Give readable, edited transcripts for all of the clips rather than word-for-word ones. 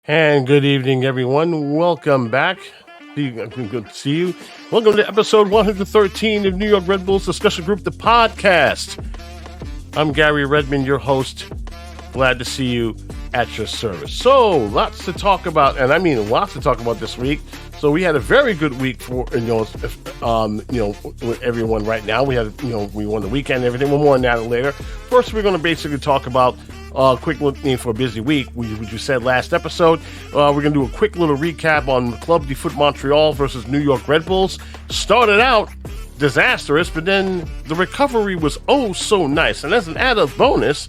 And good evening, everyone. Welcome back. Good to see you. Welcome to episode 113 of New York Red Bulls Discussion Group, the podcast. I'm Garry Redmond, your host. Glad to see you at your service. So, lots to talk about, and I mean lots to talk about this week. So we had a very good week for with everyone right now. We won the weekend and everything. We'll more on that later. First, we're going to basically talk about quick look for a busy week. Which you said last episode. We're going to do a quick little recap on Club de Foot Montreal versus New York Red Bulls. Started out disastrous, but then the recovery was oh so nice. And as an added bonus,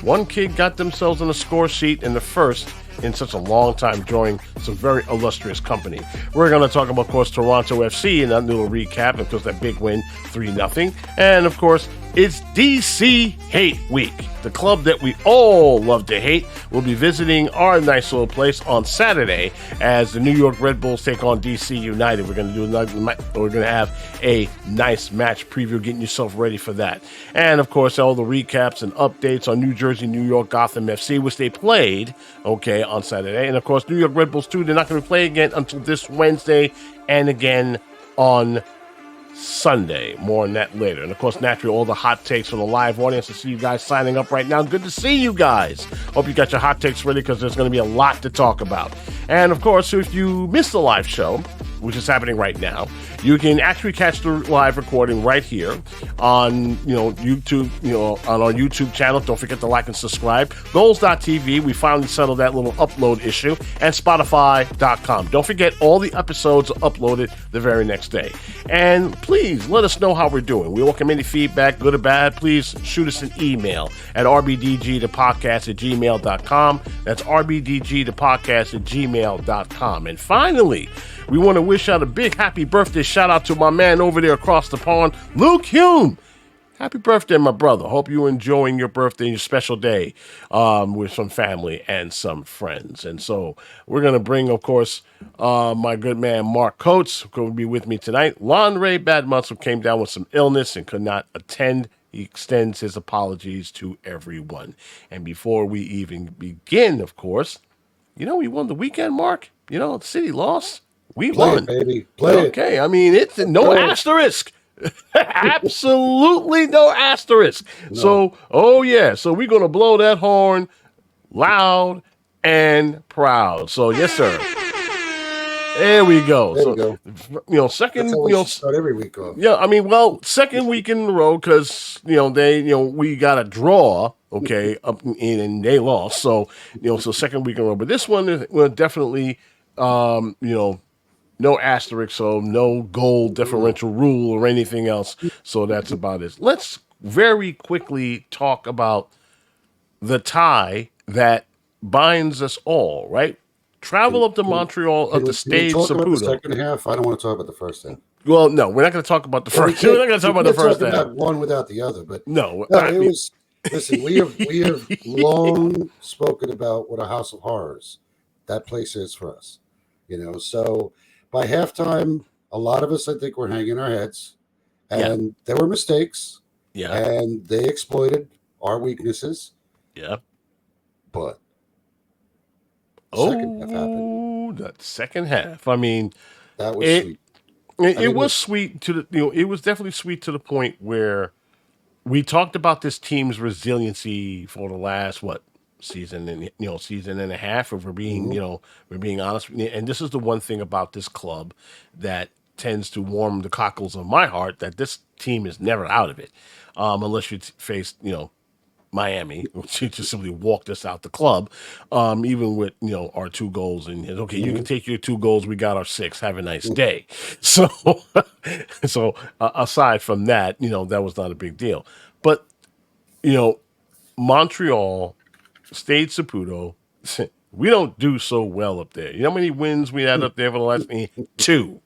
one kid got themselves on the score sheet in the first in such a long time, joining some very illustrious company. We're going to talk about, of course, Toronto FC in that little recap, of course, that big win, 3-0. And, of course, it's DC Hate Week. The club that we all love to hate will be visiting our nice little place on Saturday as the New York Red Bulls take on DC United. We're going to have a nice match preview, getting yourself ready for that. And, of course, all the recaps and updates on New Jersey, New York, Gotham FC, which they played, on Saturday. And, of course, New York Red Bulls, too, they're not going to play again until this Wednesday and again on Sunday. More on that later. And, of course, naturally, all the hot takes from the live audience. I see you guys signing up right now. Good to see you guys. Hope you got your hot takes ready because there's going to be a lot to talk about. And, of course, if you missed the live show, which is happening right now, you can actually catch the live recording right here on, YouTube, on our YouTube channel. Don't forget to like and subscribe. Goals.tv, we finally settled that little upload issue, and Spotify.com. Don't forget, all the episodes are uploaded the very next day. And please let us know how we're doing. We welcome any feedback, good or bad. Please shoot us an email at rbdgthepodcast@gmail.com. That's rbdgthepodcast@gmail.com. And finally, we want to wish out a big happy birthday shout out to my man over there across the pond, Luke Hume. Happy birthday, my brother. Hope you're enjoying your birthday and your special day with some family and some friends. And so we're going to bring, of course, my good man, Mark Coates, who will be with me tonight. Lon Ray Badmuscle came down with some illness and could not attend. He extends his apologies to everyone. And before we even begin, of course, we won the weekend, Mark. The city lost. We won. It, baby. Play it. Okay, I mean, it's no asterisk. Absolutely no asterisk. No. So we're going to blow that horn loud and proud. So, yes, sir. There we go. There you go. Second, that's how we start every week off. Yeah, I mean, second week in a row because, we got a draw, okay, up in and they lost. So, so second week in a row. But this one is definitely, no asterisk, so no goal differential rule or anything else. So that's about it. Let's very quickly talk about the tie that binds us all, right? Travel up to Montreal at the Stade Saputo. The second half? I don't want to talk about the first half. Well, no, we're not going to talk about the first. We're not going to talk about the first half. Not one without the other, but no. Listen, we have long spoken about what a house of horrors that place is for us. So by halftime, a lot of us, I think, were hanging our heads, and there were mistakes. Yeah, and they exploited our weaknesses. Yeah, but second half happened. That second half. I mean, that was sweet. It was sweet to the. It was definitely sweet to the point where we talked about this team's resiliency for the last season and season and a half. If we're being we're being honest, and this is the one thing about this club that tends to warm the cockles of my heart, that this team is never out of it, unless you face Miami, which just simply walked us out the club, even with our 2 goals. And okay, you can take your 2 goals. We got our 6. Have a nice day. So, aside from that, that was not a big deal. But Montreal, Stade Saputo, we don't do so well up there. You know how many wins we had up there for the last 2?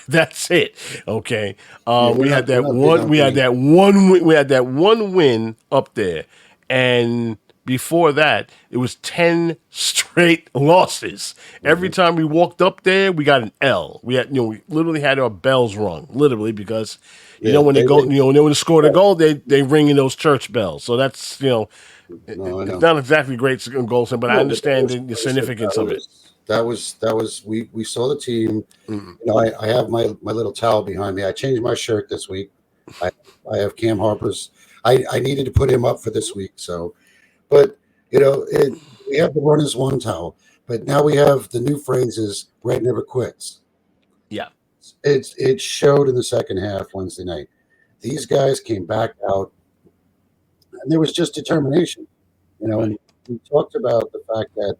That's it. Okay. We had that one win up there. And before that, it was 10 straight losses. Every time we walked up there, we got an L. We had, we literally had our bells rung, literally, because when they go, when they score a goal, they ring in those church bells. So that's, No, I It's know. not exactly great goal, but I No, but understand the significance of it. We saw the team. Mm. I have my little towel behind me. I changed my shirt this week. I I have Cam Harper's. I needed to put him up for this week. So, but we have the run as one towel, but now we have the new phrase is red never quits. Yeah. It showed in the second half Wednesday night. These guys came back out, and there was just determination. Right. And we talked about the fact that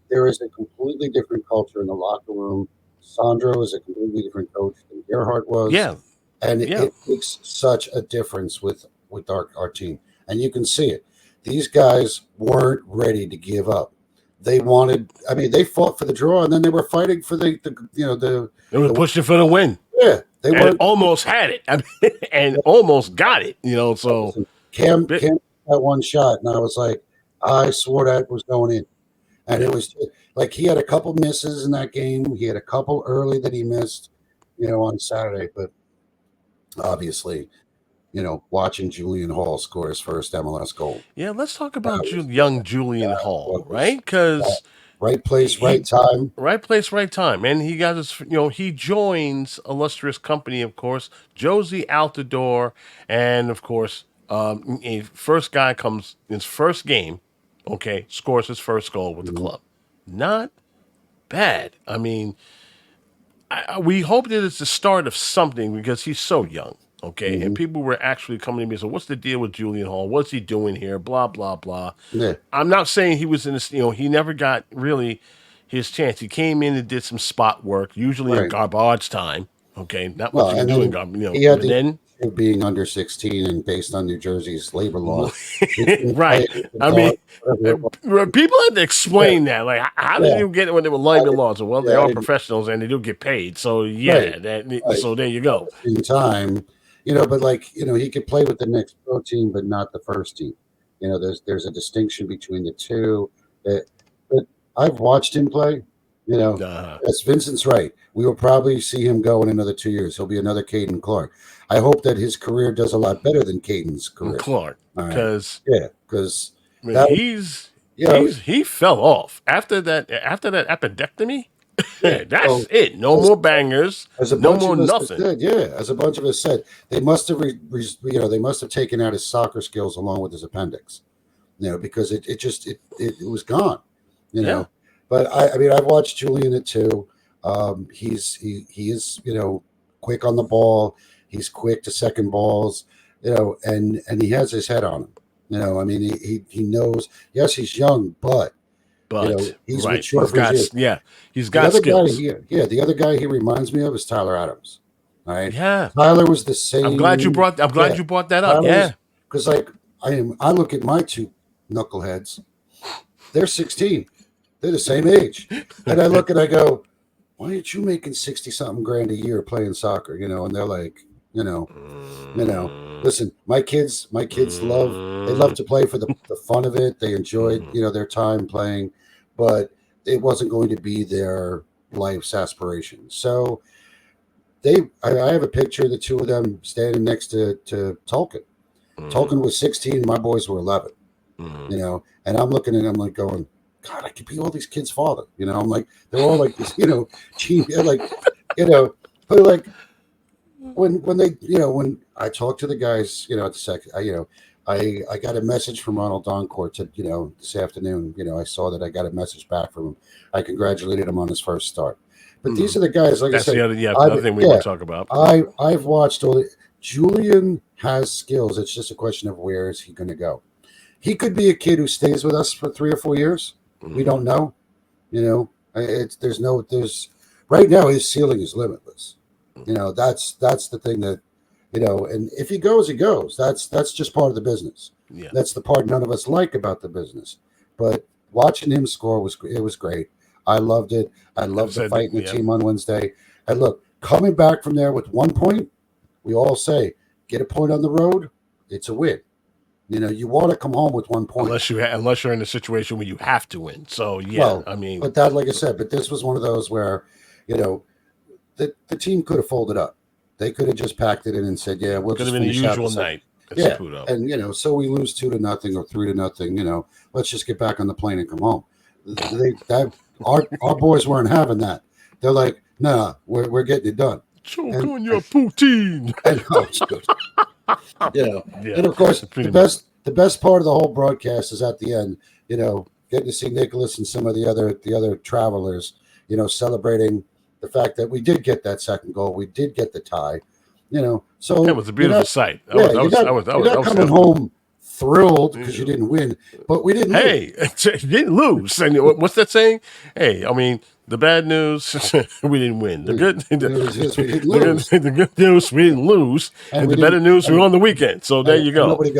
there is a completely different culture in the locker room. Sandro is a completely different coach than Gerhardt was, Yeah. and Yeah. it makes such a difference with our team. And you can see it. These guys weren't ready to give up. They wanted. I mean, they fought for the draw, and then they were fighting for It was the pushing for the win. yeah. They And weren't. almost had it. I mean, and almost got it. So Cam had one shot, and I was like, I swore that was going in. And it was like he had a couple misses in that game. He had a couple early that he missed, on Saturday. But obviously, watching Julian Hall score his first MLS goal. yeah, let's talk about That was young Julian Hall, right? that Because right place, right he time. right place, right time, and he got his. He joins illustrious company, of course, Josie Altidore, and of course, a first guy comes in his first game. Okay, scores his first goal with the Mhm. club. Not bad. I mean, we hope that it's the start of something because he's so young. Okay, and Mhm. people were actually coming to me and saying, "What's the deal with Julian Hall? What's he doing here?" Blah blah blah. Yeah. I'm not saying he was in this. He never got really his chance. He came in and did some spot work, usually in Right. garbage time. Okay, not much Well, you can and do in then garbage. he had But the then issue of being under 16 and based on New Jersey's labor laws. He couldn't right. play with the I mean, dog, whatever it was. people had to Yeah. explain that. Like, how did Yeah. you get it when they were I labor didn't, laws? Well, they yeah, I are didn't. professionals and they do get paid. So Right. yeah, Right. so there you At go. the same time, but he could play with the next pro team, but not the first team. There's a distinction between the two. That, but I've watched him play. Uh, As Vincent's right. We will probably see him go in another 2 years. He'll be another Caden Clark. I hope that his career does a lot better than Caden's career. Clark, All right. because Yeah, because I mean, that was, he fell off after that appendectomy. yeah. That's So it. No more bangers. as a No bunch more of us have nothing. said, yeah, as a bunch of us said, they must have, they must have taken out his soccer skills along with his appendix, because it was gone, you Yeah. know. But I mean, I've watched Julian it too. He is, quick on the ball. He's quick to second balls, and he has his head on him. I mean, he knows. Yes, he's young, but But he's right, mature for his age. he's The got other guy skills. here, yeah, the other guy he reminds me of is Tyler Adams. All right, Yeah. Tyler was the same. I'm glad Yeah, you brought that up. Tyler Yeah. was because I look at my two knuckleheads. They're 16. They're the same age, and I look and I go, "Why aren't you making 60 something grand a year playing soccer?" And they're like, you know, listen, my kids love to play for the fun of it. They enjoyed, their time playing, but it wasn't going to be their life's aspiration. So I have a picture of the two of them standing next to Tolkien. Tolkien was 16, my boys were 11, and I'm looking at them like going, God, I could be all these kids' father. I'm like, they're all like this, like, but like, when they when I talked to the guys at the second I got a message from Ronald Doncourt to this afternoon. I saw that I got a message back from him. I congratulated him on his first start. But these are the guys, like That's I said, the other thing we want to talk about. I've watched all the Julian has skills. It's just a question of where is he going to go. He could be a kid who stays with us for 3 or 4 years. We don't know. There's right now his ceiling is limitless. That's the thing that and if he goes, he goes. That's just part of the business. Yeah. That's the part none of us like about the business. But watching him score was great. I loved it. I loved the fight in the team on Wednesday. And look, coming back from there with 1 point, we all say get a point on the road, it's a win. You want to come home with 1 point. Unless you're in a situation where you have to win. So yeah, Well, I mean, but that, like I said, but this was one of those where, the team could have folded up. They could have just packed it in and said, "Yeah, we'll could just have been the finish out usual night. It's Saputo. And so we lose 2-0 or 3-0. Let's just get back on the plane and come home. Our boys weren't having that. They're like, nah, we're getting it done. Choke on your poutine. And of course, the best part of the whole broadcast is at the end. Getting to see Nicholas and some of the other travelers. Celebrating the fact that we did get that second goal, we did get the tie. So it was a beautiful sight. You're not coming home thrilled because you didn't win, but we didn't. Hey, you didn't lose. And what's that saying? Hey, I mean, the bad news, we didn't win. The good news, we didn't lose. The good news, we didn't lose. And the better news, we won the weekend. So there you go. Nobody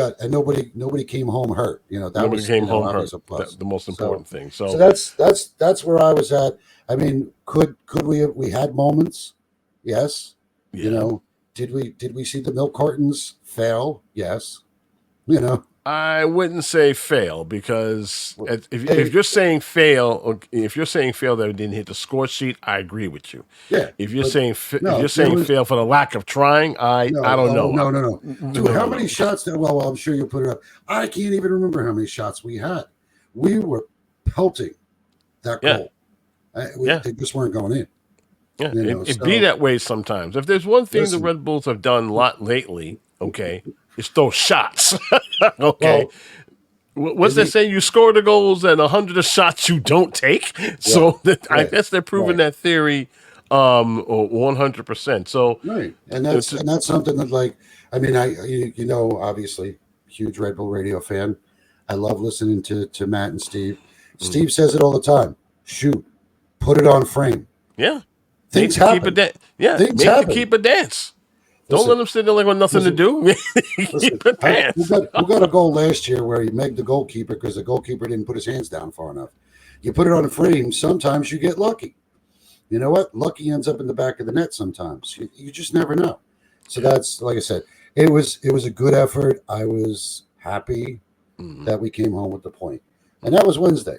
came home hurt. Nobody came home hurt. The most important thing. So that's where I was at. I mean, could we had moments? Yes. Yeah. Did we see the milk cartons fail? Yes. I wouldn't say fail because if you're saying fail, or if you're saying fail that it didn't hit the score sheet, I agree with you. Yeah. If you're saying fail for the lack of trying, I don't know. No. Dude, how many shots? Well, I'm sure you'll put it up. I can't even remember how many shots we had. We were pelting that goal. They just weren't going in. Yeah, it'd be that way sometimes. If there's one thing the Red Bulls have done a lot lately, it's those shots. Okay. Well, what's that saying? You score the goals and 100 of shots you don't take. So I guess they're proving that theory 100%. So and that's something that, like, I mean, obviously, huge Red Bull radio fan. I love listening to Matt and Steve. Steve says it all the time. Shoot, put it on frame. Yeah. Things happen. Keep a dance. Don't let them sit there like with nothing to do. Keep a dance. We got a goal last year where he megged the goalkeeper because the goalkeeper didn't put his hands down far enough. You put it on a frame, sometimes you get lucky. You know what? Lucky ends up in the back of the net sometimes. You just never know. So that's, like I said, it was a good effort. I was happy that we came home with the point. And that was Wednesday.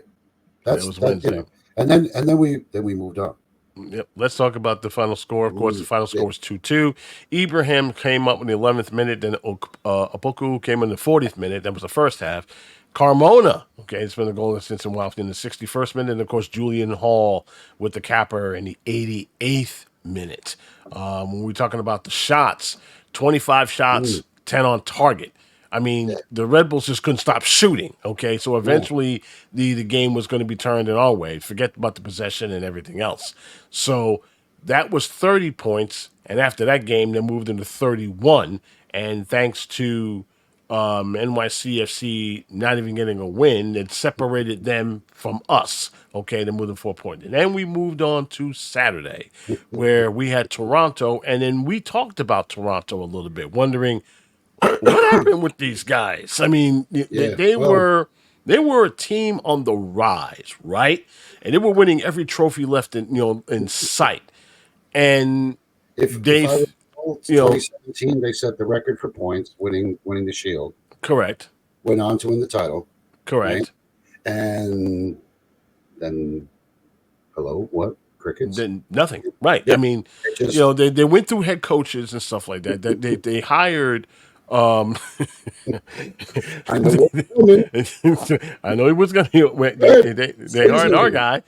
That was Wednesday. And then we moved on. Yep. Let's talk about the final score. Of course, the final score was 2-2. Ibrahim came up in the 11th minute. Then Opoku came in the 40th minute. That was the first half. Carmona, it's been a goal since a while, in the 61st minute. And, of course, Julian Hall with the capper in the 88th minute. When we're talking about the shots, 25 shots, 10 on target. I mean, the Red Bulls just couldn't stop shooting, So eventually the game was going to be turned in our way. Forget about the possession and everything else. So that was 30 points, and after that game, they moved into 31. And thanks to NYCFC not even getting a win, it separated them from us, They moved to 4 points. And then we moved on to Saturday, where we had Toronto, and then we talked about Toronto a little bit, wondering – what happened with these guys? I mean, they were a team on the rise, right? And they were winning every trophy left in sight. And if 2017, they set the record for points, winning the Shield. Correct. Went on to win the title. Correct. Right? And then, what? Crickets? Then nothing. Right. Yeah. I mean, they went through head coaches and stuff like that. They hired. I know he was going to. They hired our guy.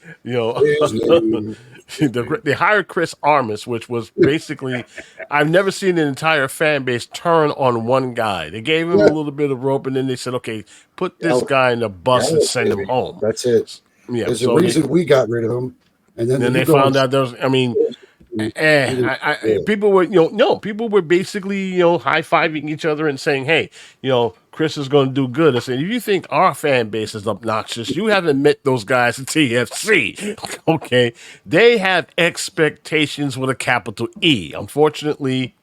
They hired Chris Armas, which was basically, I've never seen an entire fan base turn on one guy. They gave him a little bit of rope, and then they said, "Okay, put this guy in the bus and send him home." That's it. Yeah. There's a reason we got rid of him, and then they found out there was. I mean. People were, people were basically, high-fiving each other and saying, "Hey, Chris is going to do good." I said, if you think our fan base is obnoxious, you haven't met those guys at TFC. They have expectations with a capital E. Unfortunately,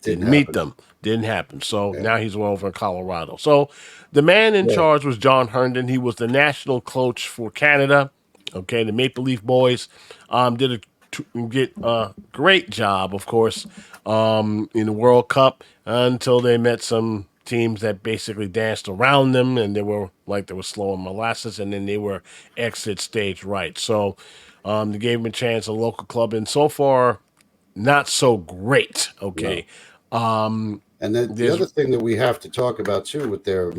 didn't meet them. Didn't happen. So now he's over in Colorado. So the man in charge was John Herndon. He was the national coach for Canada. The Maple Leaf Boys did a great job, of course, in the World Cup until they met some teams that basically danced around them, and they were slow on molasses, and then they were exit stage right. So they gave them a chance, a local club, and so far, not so great. No. And then the other thing that we have to talk about too with their,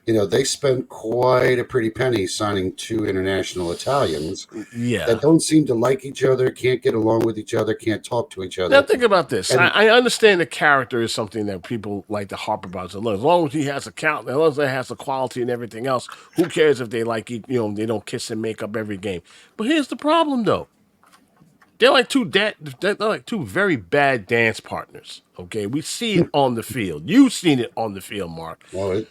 they spent quite a pretty penny signing 2 international Italians that don't seem to like each other, can't get along with each other, can't talk to each other. Now think about this. And I understand the character is something that people like to harp about. So as long as he has a count, as long as he has a quality and everything else, who cares if they like, they don't kiss and make up every game. But here's the problem, though. They're like two very bad dance partners. Okay, we see it on the field. You've seen it on the field, Mark. Well,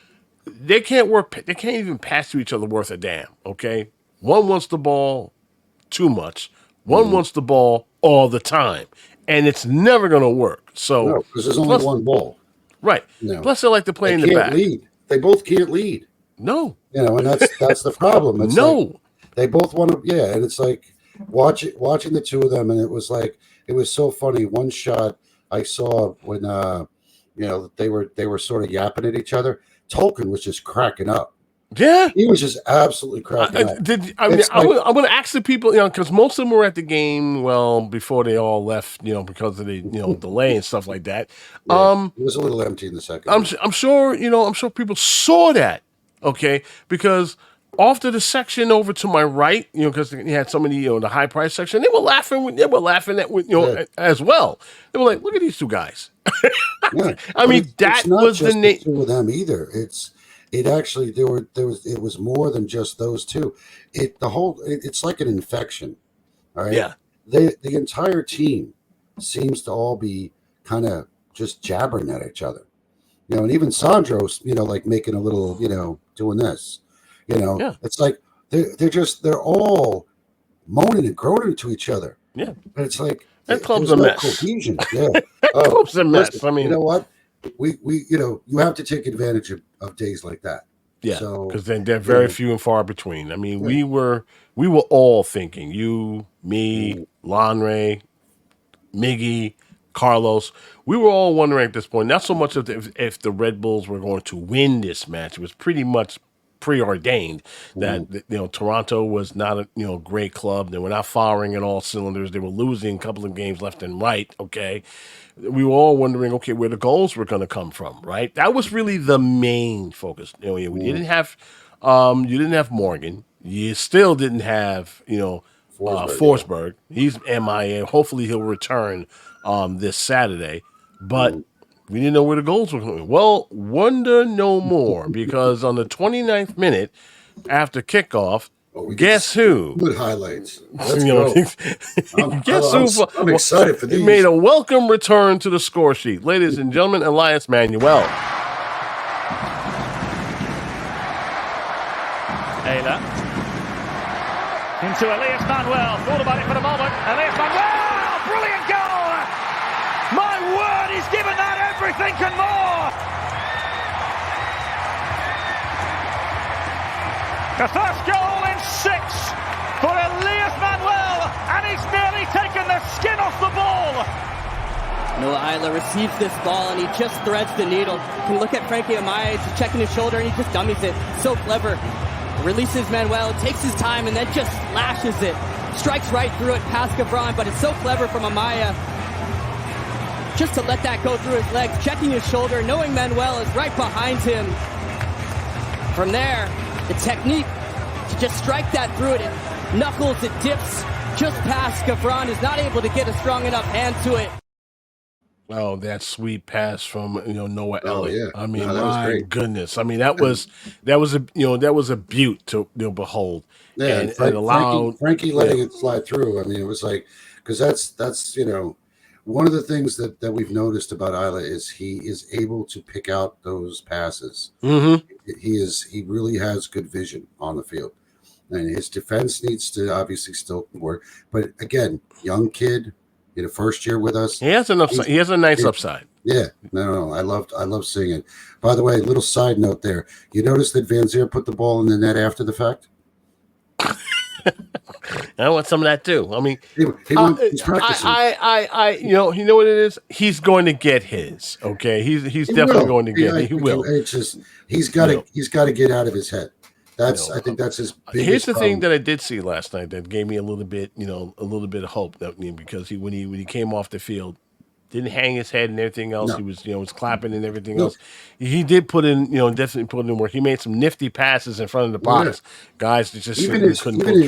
they can't work. They can't even pass to each other worth a damn. Okay, one wants the ball too much. One wants the ball all the time, and it's never going to work. So because there's only one ball, right? Plus, they like to play in the back. Lead. They both can't lead. No, and that's the problem. It's they both want to. Yeah, and it's like watching the two of them, and it was so funny. One shot I saw when they were sort of yapping at each other. Tolkien was just cracking up. Yeah, he was just absolutely cracking up. I'm going to ask the people, because most of them were at the game. Well, before they all left, because of the delay and stuff like that. Yeah, it was a little empty in the second. I'm sure people saw that. Okay, because off to the section over to my right, because you had so many, the high price section, they were laughing. They were laughing at as well. They were like, "Look at these two guys." Yeah. I mean, that was the name. Two of them either. It actually it was more than just those two. It's like an infection. All right. Yeah. The entire team seems to all be kind of just jabbering at each other. And even Sandro's, like making a little, doing this. It's like they're all moaning and groaning to each other. Yeah. But it's like that club's a mess. Cohesion. Yeah. That club's a mess. Listen, I mean, you know what? We you have to take advantage of days like that. Yeah, because they're very few and far between. I mean, we were all thinking, you, me, Lanre, Miggy, Carlos, we were all wondering at this point, not so much if the Red Bulls were going to win this match. It was pretty much preordained that Toronto was not a great club. They were not firing at all cylinders. They were losing a couple of games left and right. Okay, we were all wondering, where the goals were going to come from. Right, that was really the main focus. You didn't have Morgan. You still didn't have Forsberg. He's MIA. Hopefully he'll return this Saturday, but. We didn't know where the goals were going. Well, wonder no more, because on the 29th minute after kickoff, guess who? Good highlights. Let's go. I'm excited for these. He made a welcome return to the score sheet. Ladies and gentlemen, Elias Manuel. Ayla. Into Elias Manuel. Thought about it for a moment. Elias Manuel! Brilliant goal! My word, he's given that everything and more! The first goal in 6 for Elias Manuel, and he's nearly taken the skin off the ball! Noah Ayla receives this ball and he just threads the needle. You can look at Frankie Amaya, he's checking his shoulder and he just dummies it. So clever. Releases Manuel, takes his time and then just slashes it. Strikes right through it past Gavron, but it's so clever from Amaya. Just to let that go through his legs, checking his shoulder, knowing Manuel is right behind him. From there, the technique to just strike that through it. It knuckles, it dips just past Gavron, is not able to get a strong enough hand to it. Oh, that sweet pass from Noah Elliott. Yeah. I mean, my goodness. I mean, that was a beaut to behold. Yeah, and allowed Frankie letting it slide through. I mean, it was like, because that's one of the things that we've noticed about Ayla is he is able to pick out those passes. Mm-hmm. He really has good vision on the field, and his defense needs to obviously still work. But again, young kid, first year with us. He has an upside. He has a nice upside. Yeah, no. I love seeing it. By the way, little side note there. You notice that Van Zier put the ball in the net after the fact? I want some of that too. I mean, he's practicing. You know what it is. He's going to get his. Okay, he's definitely going to get it. He will. It's just he's got to get out of his head. I think that's his biggest Here's the problem. thing that I did see last night that gave me a little bit of hope. Because when he came off the field, didn't hang his head and everything else. No. He was, was clapping and everything No. else. He did put in, definitely put in work. He made some nifty passes in front of the box. Guys that just even his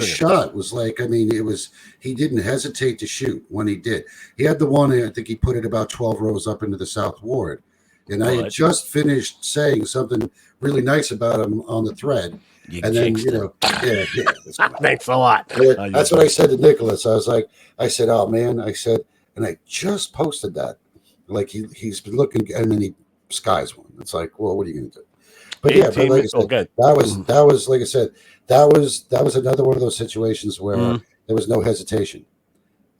shot was like, he didn't hesitate to shoot when he did. He had the one, I think he put it about 12 rows up into the South Ward. And I had just finished saying something really nice about him on the thread. And then, thanks a lot. That's what I said to Nicholas. I said, oh man, and I just posted that. Like he's been looking, and then he skies one. It's like, well, what are you going to do? But yeah, but like I said, that was like I said, that was another one of those situations where there was no hesitation,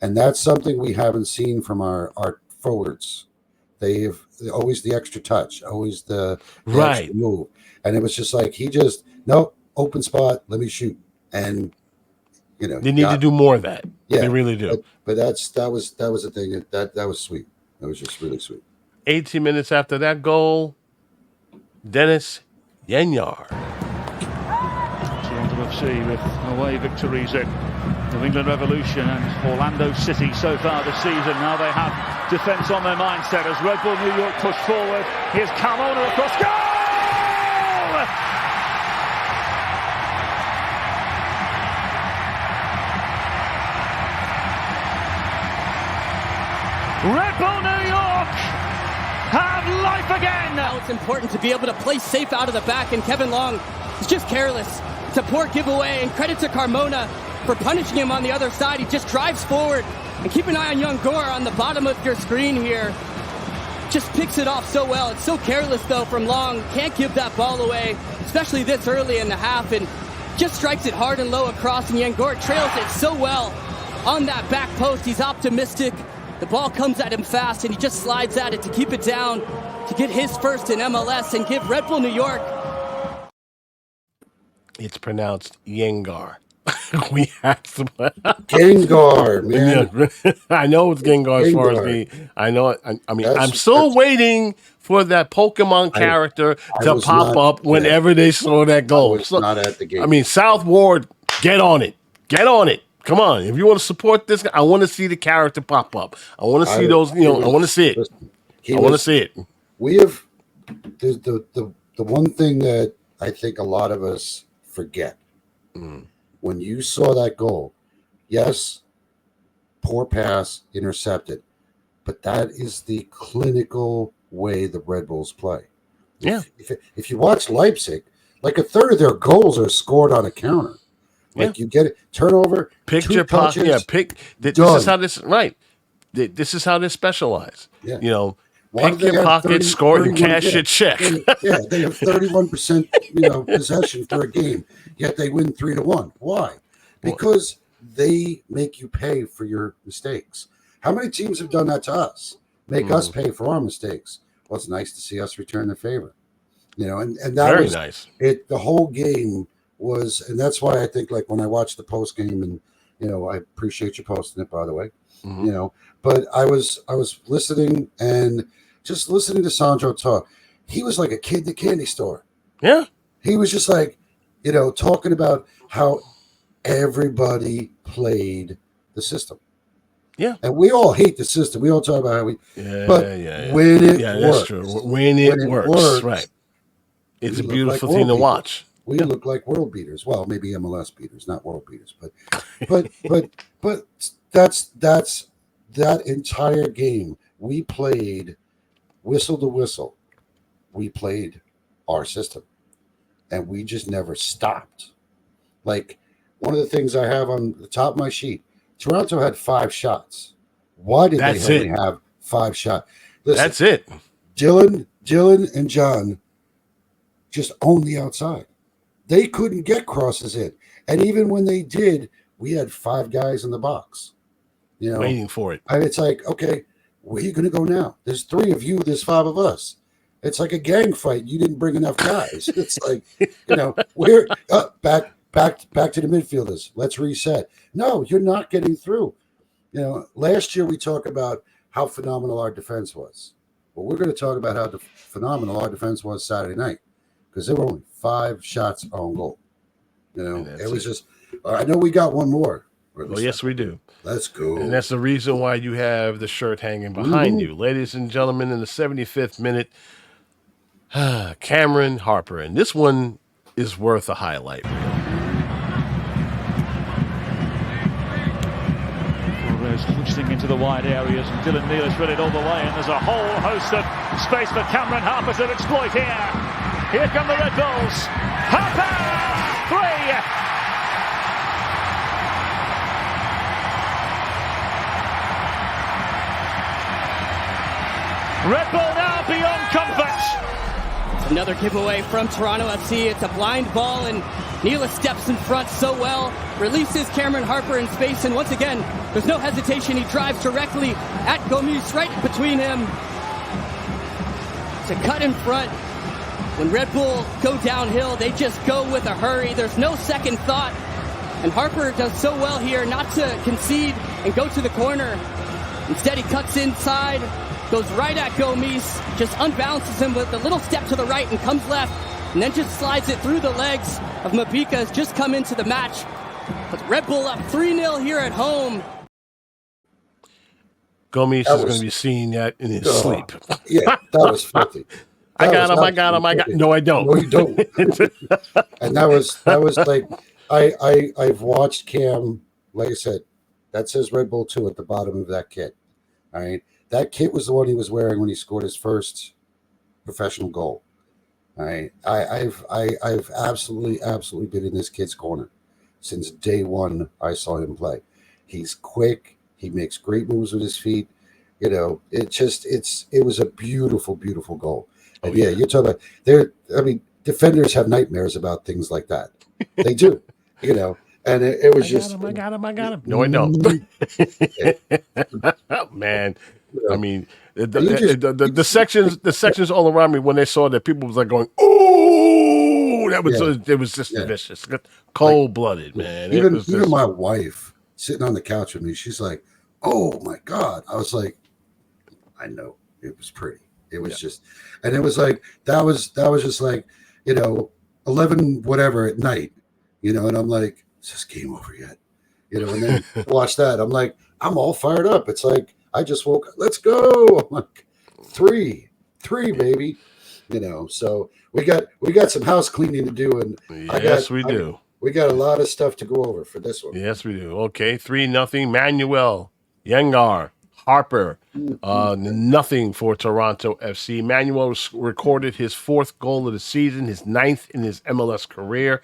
and that's something we haven't seen from our forwards. They've always the extra touch, always the extra move, and it was just like open spot, let me shoot, and they need to do more of that. Yeah, they really do. But that was the thing that was sweet. That was just really sweet. 18 minutes after that goal, Dennis Yenyar. Toronto FC with away victories at New England Revolution and Orlando City so far this season. Now they have defence on their mindset as Red Bull New York push forward. Here's Carmona across goal! Red Bull New York have life again. Now it's important to be able to play safe out of the back, and Kevin Long is just careless. It's a poor giveaway, and credit to Carmona for punishing him on the other side. He just drives forward, and keep an eye on young Gore on the bottom of your screen here. Just picks it off so well. It's so careless though from Long. Can't give that ball away, especially this early in the half, and just strikes it hard and low across, and Yangor trails it so well on that back post. He's optimistic. The ball comes at him fast, and he just slides at it to keep it down, to get his first in MLS and give Red Bull New York. It's pronounced Yengar. We have to. Gengar, man. Yeah. I know it's Gengar as far as me. I know it. I'm still waiting for that Pokemon character to pop up whenever they saw that goal. Not at the game. South Ward, get on it. Get on it. Come on. If you want to support this guy, I want to see the character pop up. I want to see those, I want to see it. I want to see it. We have the one thing that I think a lot of us forget. When you saw that goal, yes, poor pass, intercepted, but that is the clinical way the Red Bulls play. Yeah. If you watch Leipzig, like a third of their goals are scored on a counter. Like you get it, turnover, picture pocket. Yeah, this is how this This is how they're specialized. Yeah. Pick your pocket, score, and cash your check. They have 31%, possession for a game, yet they win 3-1. Why? Because they make you pay for your mistakes. How many teams have done that to us? Make us pay for our mistakes. Well, it's nice to see us return the favor. And that very was nice. The whole game was, and that's why I think, like, when I watched the post game, and I appreciate you posting it, by the way. But I was listening and just listening to Sandro talk. He was like a kid in the candy store. Yeah. He was just like, talking about how everybody played the system. Yeah. And we all hate the system. We all talk about how we when it works. That's true. When it works, right. It's a beautiful thing to watch. We look like world beaters. Well, maybe MLS beaters, not world beaters, but that's that entire game. We played whistle to whistle. We played our system, and we just never stopped. Like, one of the things I have on the top of my sheet, Toronto had 5 shots. Why did they only have 5 shots? Listen, that's it. Dylan and John just owned the outside. They couldn't get crosses in. And even when they did, we had 5 guys in the box. Waiting for it. And it's like, okay, where are you going to go now? There's 3 of you, there's 5 of us. It's like a gang fight. You didn't bring enough guys. It's like, we're back to the midfielders. Let's reset. No, you're not getting through. Last year we talked about how phenomenal our defense was. Well, we're going to talk about how phenomenal our defense was Saturday night, because there were only 5 shots on goal. It was just, I know we got one more, Well, yes, we do. Let's go. And that's the reason why you have the shirt hanging behind you. Ladies and gentlemen, in the 75th minute, Cameron Harper. And this one is worth a highlight. Pushing into the wide areas, and Dylan Neal has read it all the way, and there's a whole host of space for Cameron Harper to exploit here. Here come the Red Bulls. Harper! 3! Red Bull now beyond comfort. Another giveaway from Toronto FC. It's a blind ball, and Neela steps in front so well, releases Cameron Harper in space, and once again, there's no hesitation. He drives directly at Gomis, right between him, to cut in front. When Red Bull go downhill, they just go with a hurry. There's no second thought, and Harper does so well here not to concede and go to the corner. Instead, he cuts inside, goes right at Gomis, just unbalances him with a little step to the right and comes left, and then just slides it through the legs of Mabika. Has just come into the match. With Red Bull up 3-0 here at home. Gomis is going to be seeing that in his sleep. Yeah, that was filthy. I got him. No, I don't. No, you don't. And that was like, I've watched Cam, like I said, that says Red Bull 2 at the bottom of that kit. All right. That kit was the one he was wearing when he scored his first professional goal. All right. I've absolutely been in this kid's corner since day one I saw him play. He's quick. He makes great moves with his feet. You know, it was a beautiful, beautiful goal. And yeah, you're talking about defenders have nightmares about things like that. They do, you know. And it was I got him. No, I don't. Man, I mean, the sections all around me when they saw that, people was like going, "Oh, that was it was just vicious, cold-blooded, man." Even my wife sitting on the couch with me, she's like, "Oh my God!" I was like, "I know it was pretty. It was just," and it was like that was just like, you know, 11 whatever at night, you know, and I'm like, is this game over yet? You know, and then watch that. I'm like, I'm all fired up. It's like I just woke up. Let's go. I'm like, three, baby. You know, so we got some house cleaning to do, and we got a lot of stuff to go over for this one. Yes, we do. Okay, 3-0. Manuel Yengar Harper, nothing for Toronto FC. Manuel recorded his 4th goal of the season, his 9th in his MLS career.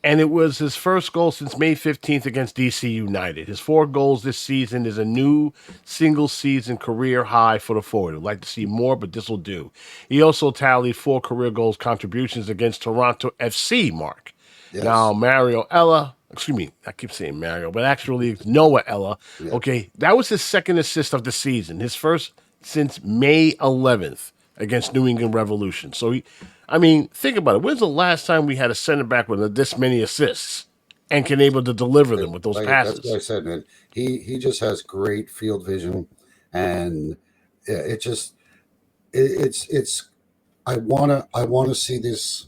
And it was his first goal since May 15th against DC United. His 4 goals this season is a new single-season career high for the forward. I'd like to see more, but this will do. He also tallied 4 career goals contributions against Toronto FC, Mark. Yes. Now, I keep saying Mario, but actually it's Noah Ella. Yeah. Okay, that was his 2nd assist of the season. His first since May 11th against New England Revolution. So think about it. When's the last time we had a center back with this many assists and can able to deliver them with those passes? That's what I said, man. He just has great field vision, and it's I wanna see this.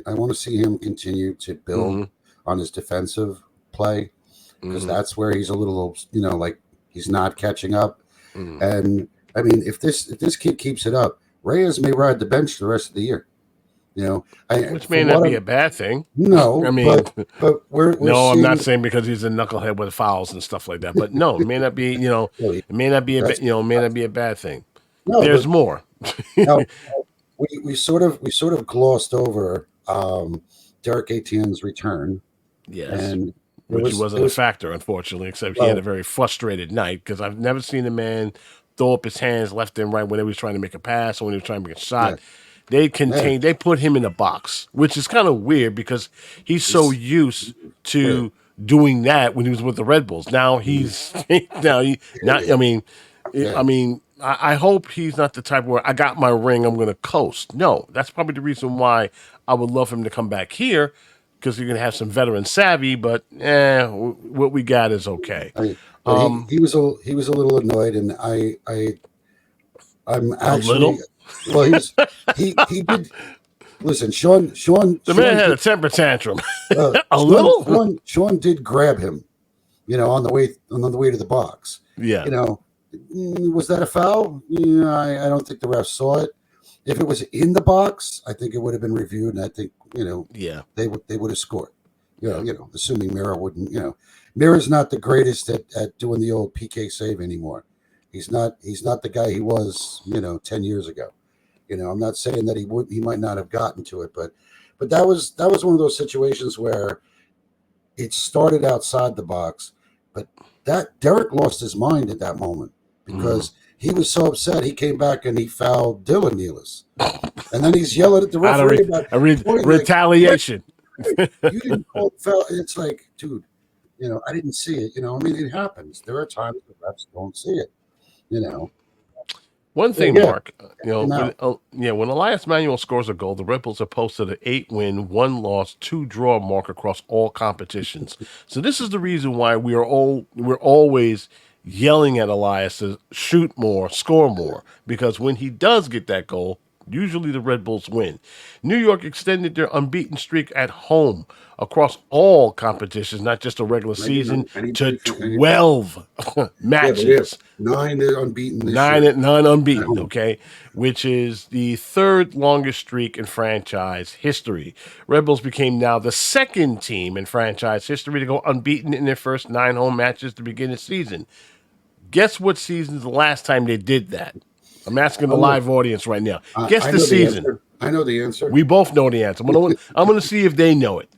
I want to see him continue to build on his defensive play, because that's where he's a little, you know, like he's not catching up. And I mean, if this kid keeps it up, Reyes may ride the bench the rest of the year. You know, which may not be a bad thing. No, I mean, but we're I'm not saying because he's a knucklehead with fouls and stuff like that. But no, it may not be. You know, it may not be a bad thing. No, there's more. Now, we sort of glossed over Derek Etienne's return. Yes, and which wasn't a factor, unfortunately, except he had a very frustrated night, because I've never seen a man throw up his hands left and right when he was trying to make a pass or when he was trying to make a shot. Yeah. They put him in a box, which is kind of weird because he's so used to doing that when he was with the Red Bulls. Now I hope he's not the type where I got my ring, I'm going to coast. No, that's probably the reason why I would love him to come back here, because you're going to have some veteran savvy, but what we got is okay. He was a little annoyed, and I'm actually a little. Well, he did. Listen, Sean. The man had a temper tantrum. A little. Sean did grab him, on the way to the box. Yeah. Was that a foul? Yeah, I don't think the ref saw it. If it was in the box, I think it would have been reviewed, and I think they would have scored. Assuming Mira wouldn't. Mira's not the greatest at doing the old PK save anymore. He's not the guy he was 10 years ago. I'm not saying that he might not have gotten to it, but that was one of those situations where it started outside the box, but that Derek lost his mind at that moment because he was so upset. He came back and he fouled Dylan Nealis, and then he's yelling at the referee about retaliation. Like, you didn't call it foul. It's like, dude, I didn't see it. It happens. There are times the refs don't see it. One thing, Mark, when Elias Manuel scores a goal, the Red Bulls have posted an 8-win, 1-loss, 2-draw mark across all competitions. So this is the reason why we're always yelling at Elias to shoot more, score more, because when he does get that goal, usually the Red Bulls win. New York extended their unbeaten streak at home across all competitions, not just a regular season, to 12 matches. 9 unbeaten this year. 9 unbeaten, okay, which is the third longest streak in franchise history. Red Bulls became now the second team in franchise history to go unbeaten in their first 9 home matches to begin the season. Guess what season is the last time they did that? I'm asking the live audience right now. Guess the season. I know the answer. We both know the answer. I'm going to see if they know it.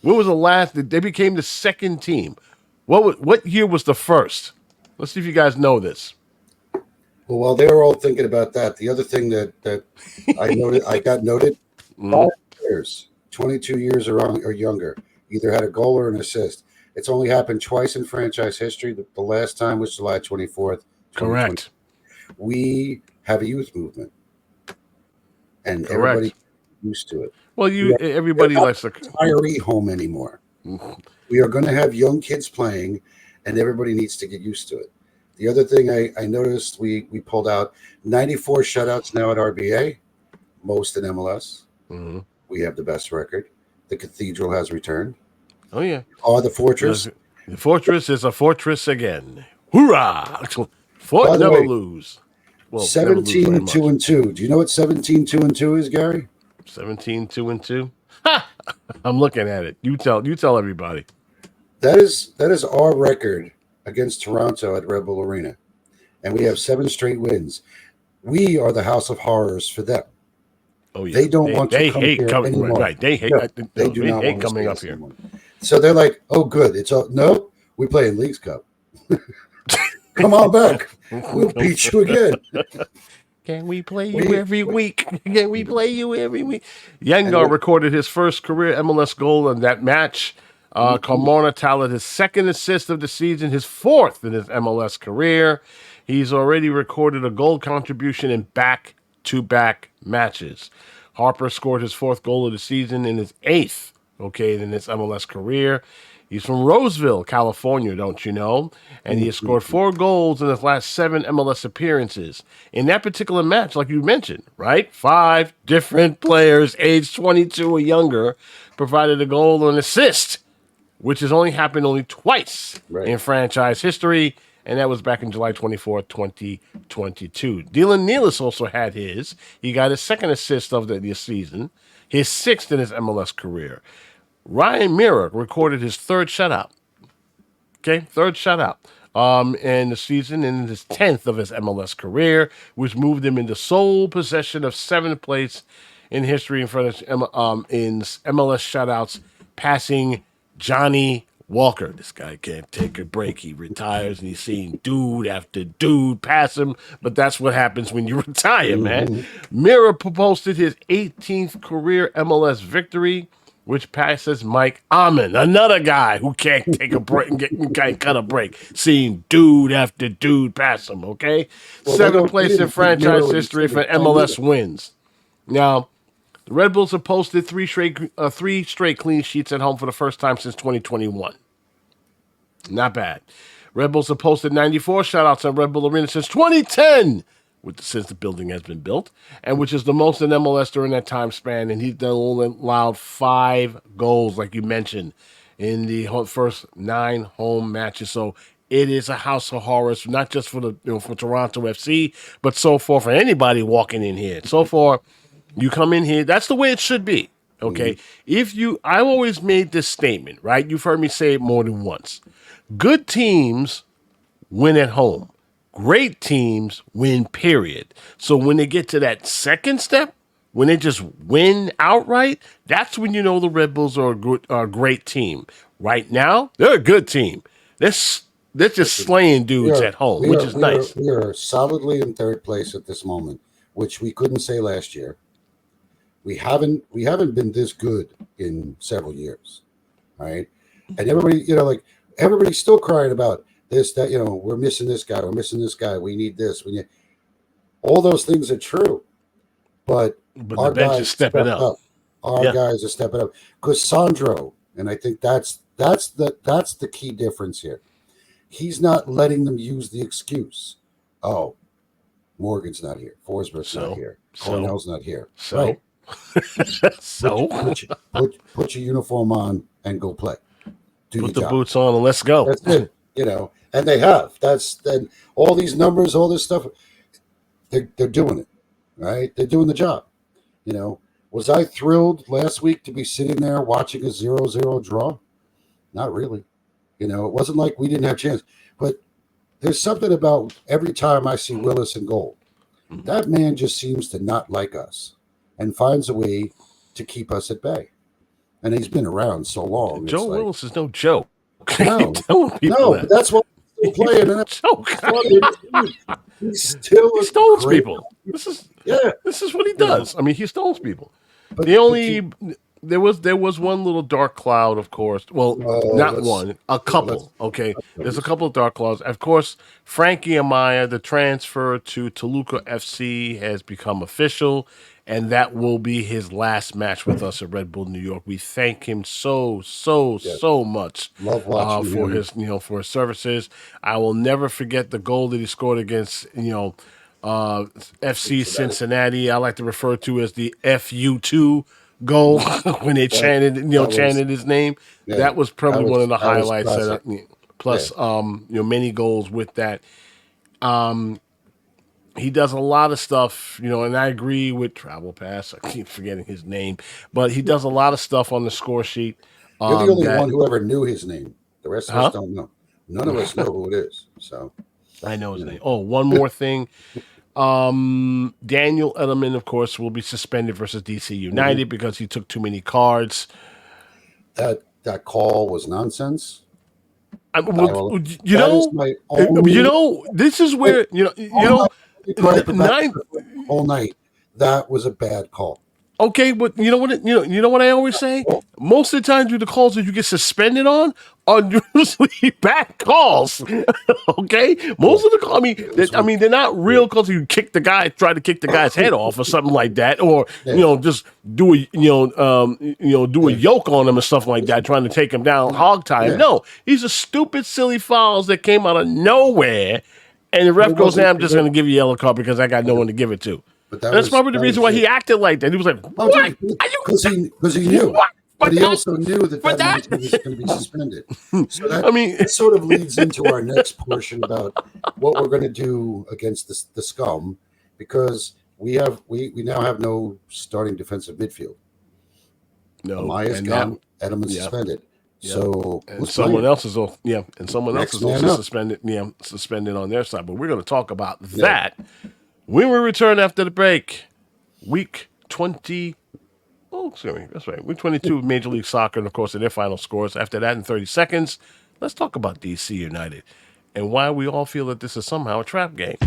When was the last that they became the second team? What year was the first? Let's see if you guys know this. Well, while they were all thinking about that, the other thing that I got noted, 5 players, 22 years or younger, either had a goal or an assist. It's only happened twice in franchise history. The last time was July 24th. Correct. We have a youth movement, and everybody used to it. Well, everybody likes the retiree home anymore. Mm-hmm. We are going to have young kids playing, and everybody needs to get used to it. The other thing I noticed, we pulled out 94 shutouts now at RBA, most in MLS. Mm-hmm. We have the best record. The Cathedral has returned. Oh yeah, the Fortress. The Fortress is a fortress again. Hoorah! Fort never lose. Well, 17-2-2. Do you know what 17-2-2 is, Gary? 17-2-2. Ha! I'm looking at it. You tell everybody. That is our record against Toronto at Red Bull Arena, and we have 7 straight wins. We are the House of Horrors for them. Oh yeah, they don't want to come here anymore. Right, they hate. They do not hate coming up here. Anymore. So they're like, "Oh, good. No, we play in Leagues Cup. Come on back. We'll beat you again." Can we play you every week? Can we play you every week? Yengar recorded his first career MLS goal in that match. Carmona tallied his second assist of the season, his 4th in his MLS career. He's already recorded a goal contribution in back-to-back matches. Harper scored his 4th goal of the season and his 8th, in his MLS career. He's from Roseville, California, don't you know? And he has scored 4 goals in his last 7 MLS appearances. In that particular match, like you mentioned, right? 5 different players aged 22 or younger provided a goal or an assist, which has only happened twice in franchise history, and that was back in July 24th, 2022. Dylan Nealis also had his. He got his 2nd assist of the season, his 6th in his MLS career. Ryan Mira recorded his 3rd shutout. 3rd shutout in the season, and his 10th of his MLS career, which moved him into sole possession of 7th place in history in front of in MLS shutouts, passing Johnny Walker. This guy can't take a break. He retires, and he's seeing dude after dude pass him, but that's what happens when you retire, man. Mira posted his 18th career MLS victory, which passes Mike Amon, another guy who can't take a break and can't cut a break, seeing dude after dude pass him, okay? Well, 7th place in franchise history for MLS wins. Now, the Red Bulls have posted 3 straight clean sheets at home for the first time since 2021. Not bad. Red Bulls have posted 94 shutouts at Red Bull Arena since 2010, since the building has been built, and which is the most in MLS during that time span. And he's only allowed 5 goals, like you mentioned, in the first 9 home matches. So it is a house of horrors, not just for for Toronto FC, but so far for anybody walking in here. So far, you come in here, that's the way it should be. Okay. I've always made this statement, right? You've heard me say it more than once. Good teams win at home. Great teams win, period. So when they get to that second step, when they just win outright, that's when you know the Red Bulls are a great team. Right now, they're a good team. They're just slaying dudes at home, which is nice. We are solidly in third place at this moment, which we couldn't say last year. We haven't been this good in several years, all right? And everybody, everybody's still crying about this, that, we're missing this guy, we need this, all those things are true, but our the bench is stepping up. Our guys are stepping up because Sandro, and I think that's the key difference here. He's not letting them use the excuse. Oh, Morgan's not here, Forsberg's not here, Cornell's not here. Right. So put your uniform on and go play. Put the boots on and let's go. That's it. And they have. Then all these numbers, all this stuff, they're doing it, right? They're doing the job. Was I thrilled last week to be sitting there watching a 0-0 draw? Not really. It wasn't like we didn't have a chance. But there's something about every time I see Willis in goal, that man just seems to not like us and finds a way to keep us at bay. And he's been around so long. Joe Willis is no joke. No, but that's what he's still playing. And joke. He stones people. This is what he does. I mean, he stones people. But there was one little dark cloud, of course. Well, not one, a couple. Okay, there's a couple of dark clouds. Of course, Frankie Amaya, the transfer to Toluca FC, has become official, and that will be his last match with us at Red Bull New York. We thank him so much for his for his services. I will never forget the goal that he scored against FC Cincinnati. I like to refer to as the FU2 goal when they chanted his name. Yeah, that was probably one of the highlights. Plus, many goals with that. He does a lot of stuff, and I agree with Travel Pass. I keep forgetting his name, but he does a lot of stuff on the score sheet. You're the only one who ever knew his name. The rest of us don't know. None of us know who it is. So I know his name. Oh, one more thing. Daniel Edelman, of course, will be suspended versus DC United because he took too many cards. That call was nonsense. This is where all night. That was a bad call. Okay, but you know what I always say? Most of the times the calls that you get suspended on are usually bad calls. Okay? Most of the calls, they're not real calls. You try to kick the guy's head off or something like that, or just do a do a yoke on him or something like that, trying to take him down, hog tie him. No, these are stupid, silly fouls that came out of nowhere, and the ref goes, "Now I'm just going to give you a yellow card because I got no one to give it to." But that's probably the reason why he acted like that. He was like, "What?" Because he knew. What? But he also knew that was going to be suspended. So that sort of leads into our next portion about what we're going to do against the scum, because we now have no starting defensive midfield. No, Amaya's gone. Edelman's suspended. Yeah. So someone else is also suspended. Yeah, suspended on their side. But we're going to talk about that when we return after the break. Week 20. Oh, excuse me. That's right. Week 22 of Major League Soccer, and of course, their final scores. After that, in 30 seconds, let's talk about DC United and why we all feel that this is somehow a trap game.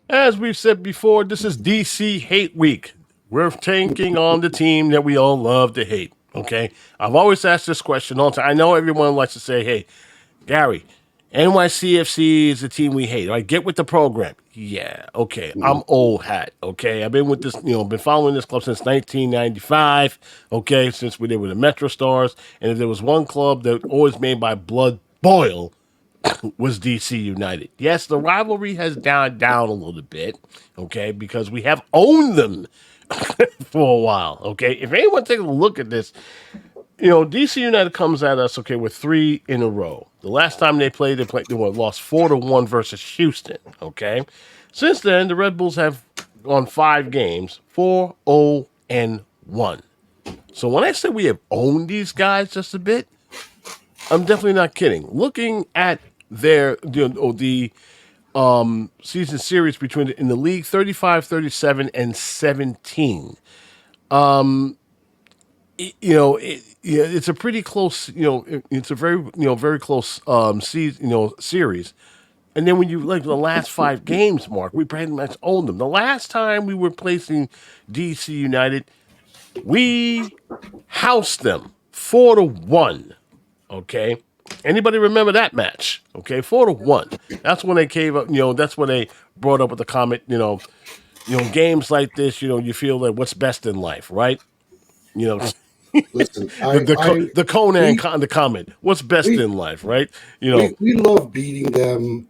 As we've said before, this is DC Hate Week. We're taking on the team that we all love to hate. Okay, I've always asked this question all the time. I know everyone likes to say, "Hey, Garry, NYCFC is the team we hate." Right? Get with the program. Yeah, okay. I'm old hat. Okay, I've been with this. Been following this club since 1995. Okay, since we were the Metro Stars, and if there was one club that always made my blood boil, was DC United. Yes, the rivalry has died down a little bit. Okay, because we have owned them for a while. Okay, if anyone takes a look at this, DC United comes at us, okay, with 3 in a row. The last time they lost 4-1 versus Houston, okay? Since then, the Red Bulls have won 5 games, 4-0-1. So when I say we have owned these guys just a bit, I'm definitely not kidding. Looking at their the season series in the league, 35, 37, and 17. It's a pretty close, it's a very, very close series. And then when you the last 5 games, Mark, we pretty much owned them. The last time we were placing DC United, we housed them 4-1. Okay. Anybody remember that match? Okay, 4-1. That's when they cave up. That's when they brought up with the comment. Games like this. You feel that what's best in life, right? Listen, the Conan the comment. What's best in life, right? We love beating them.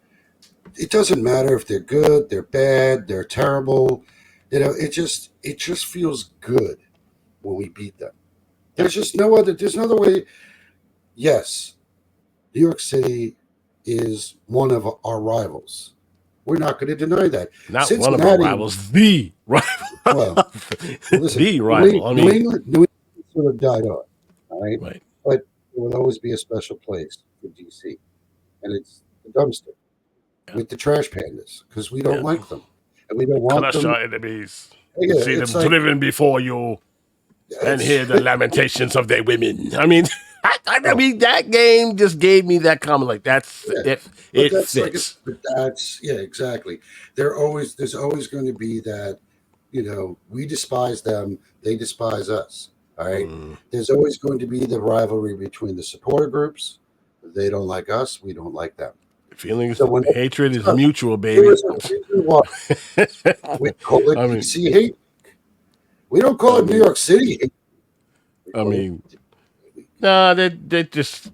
It doesn't matter if they're good, they're bad, they're terrible. It just feels good when we beat them. There's no other way. Yes, New York City is one of our rivals. We're not going to deny that. Not Cincinnati, one of our rivals, the rival. Well, listen, the rival. New England sort of died off, all right? But it will always be a special place for DC. And it's the dumpster with the trash pandas because we don't like them. And we don't want them. Crush our enemies. See them driven before you and hear the lamentations of their women. I mean, that game just gave me that comment. Like it fits. Exactly. There's always going to be that. We despise them; they despise us. All right. There's always going to be the rivalry between the supporter groups. They don't like us; we don't like them. Feelings of hatred is mutual, baby. We call it DC hate. We don't call it New York City hate. They're just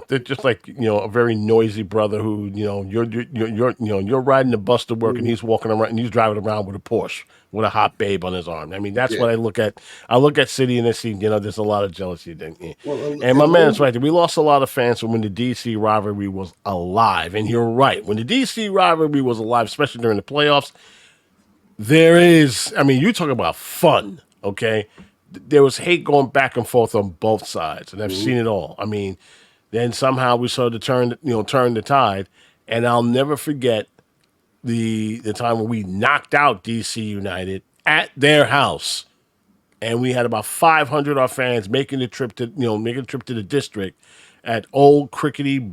they're just like a very noisy brother who you're riding the bus to work and he's walking around and he's driving around with a Porsche with a hot babe on his arm. I mean, that's what I look at. I look at City and I see there's a lot of jealousy. And my man's right. We lost a lot of fans when the DC rivalry was alive. And you're right. When the DC rivalry was alive, especially during the playoffs, there is. You talk about fun. Okay. There was hate going back and forth on both sides, and I've seen it all. Then somehow we started to turn the tide, and I'll never forget the time when we knocked out DC United at their house, and we had about 500 of our fans making the trip to the district at old crickety,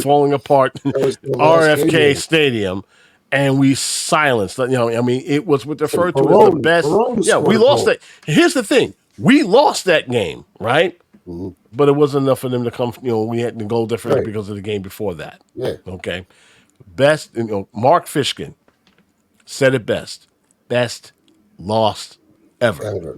falling apart RFK Stadium. And we silenced. It was referred to as the best. We lost that. Here's the thing: we lost that game, right? But it wasn't enough for them to come. We had the goal difference because of the game before that. Yeah. Okay. Best. Mark Fishkin said it best: best lost ever.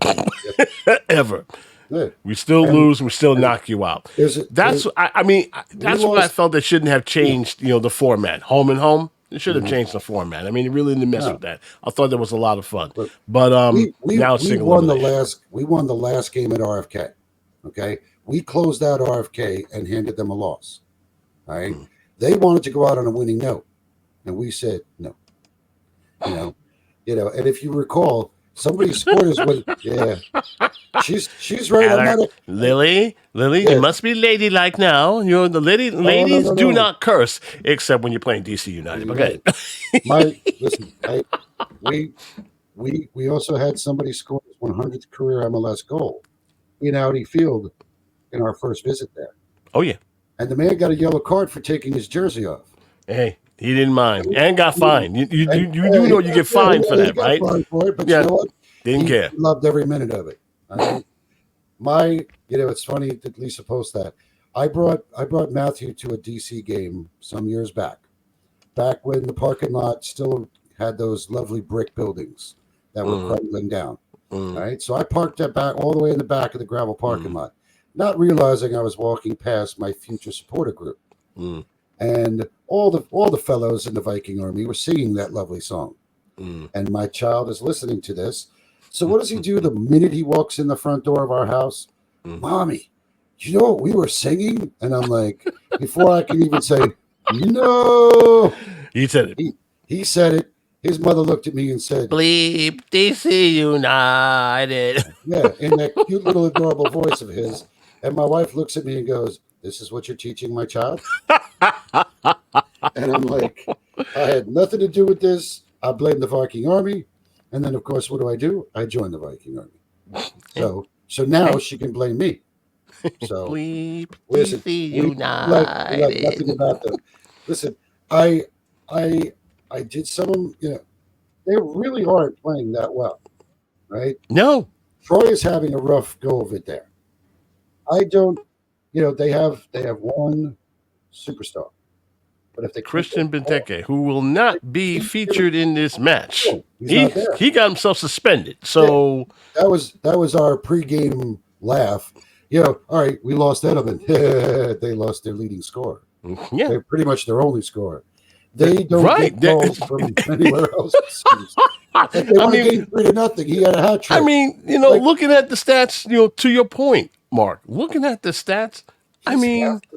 Ever. Yeah. We still lose. We still knock you out. That's what I felt. They shouldn't have changed. The format, home and home. It should have changed the format. It really didn't mess with that. I thought that was a lot of fun. But now it's single elimination. We won the last game at RFK. Okay, we closed out RFK and handed them a loss. All right, they wanted to go out on a winning note, and we said no. And if you recall, somebody scored us with she's right. Lily, you must be ladylike now. The ladies do not curse except when you're playing DC United. Okay. We also had somebody score his 100th career MLS goal in Audi Field in our first visit there. Oh yeah. And the man got a yellow card for taking his jersey off. Hey, he didn't mind and got fined. You know you get fined for that, right? Fined for it, but you know what? Didn't care. He loved every minute of it. My It's funny that Lisa posts that. I brought Matthew to a DC game some years back when the parking lot still had those lovely brick buildings that were crumbling down. Right, so I parked that back all the way in the back of the gravel parking lot, not realizing I was walking past my future supporter group, and all the fellows in the Viking Army were singing that lovely song, and my child is listening to this. So what does he do the minute he walks in the front door of our house? Mommy, you know what we were singing? And I'm like, before I can even say no, He said it. He said it. His mother looked at me and said, "Bleep DC United." Yeah, in that cute little adorable voice of his. And my wife looks at me and goes, "This is what you're teaching my child?" And I'm like, I had nothing to do with this. I blame the Viking Army. And then, of course, what do? I join the Viking Army. So now she can blame me. So Bleep listen, DC we United. like nothing about them. Listen, I did some of them, they really aren't playing that well, right? No. Troy is having a rough go of it there. I don't, they have one superstar, but if they Christian Benteke, who will not be featured in this match, not there. he got himself suspended. So that was our pregame laugh. All right, we lost Edelman. They lost their leading scorer. yeah, They're pretty much their only scorer. They don't get goals from anywhere else. They won a game 3-0. He had a hat trick. I mean, looking at the stats, to your point, Mark, looking at the stats,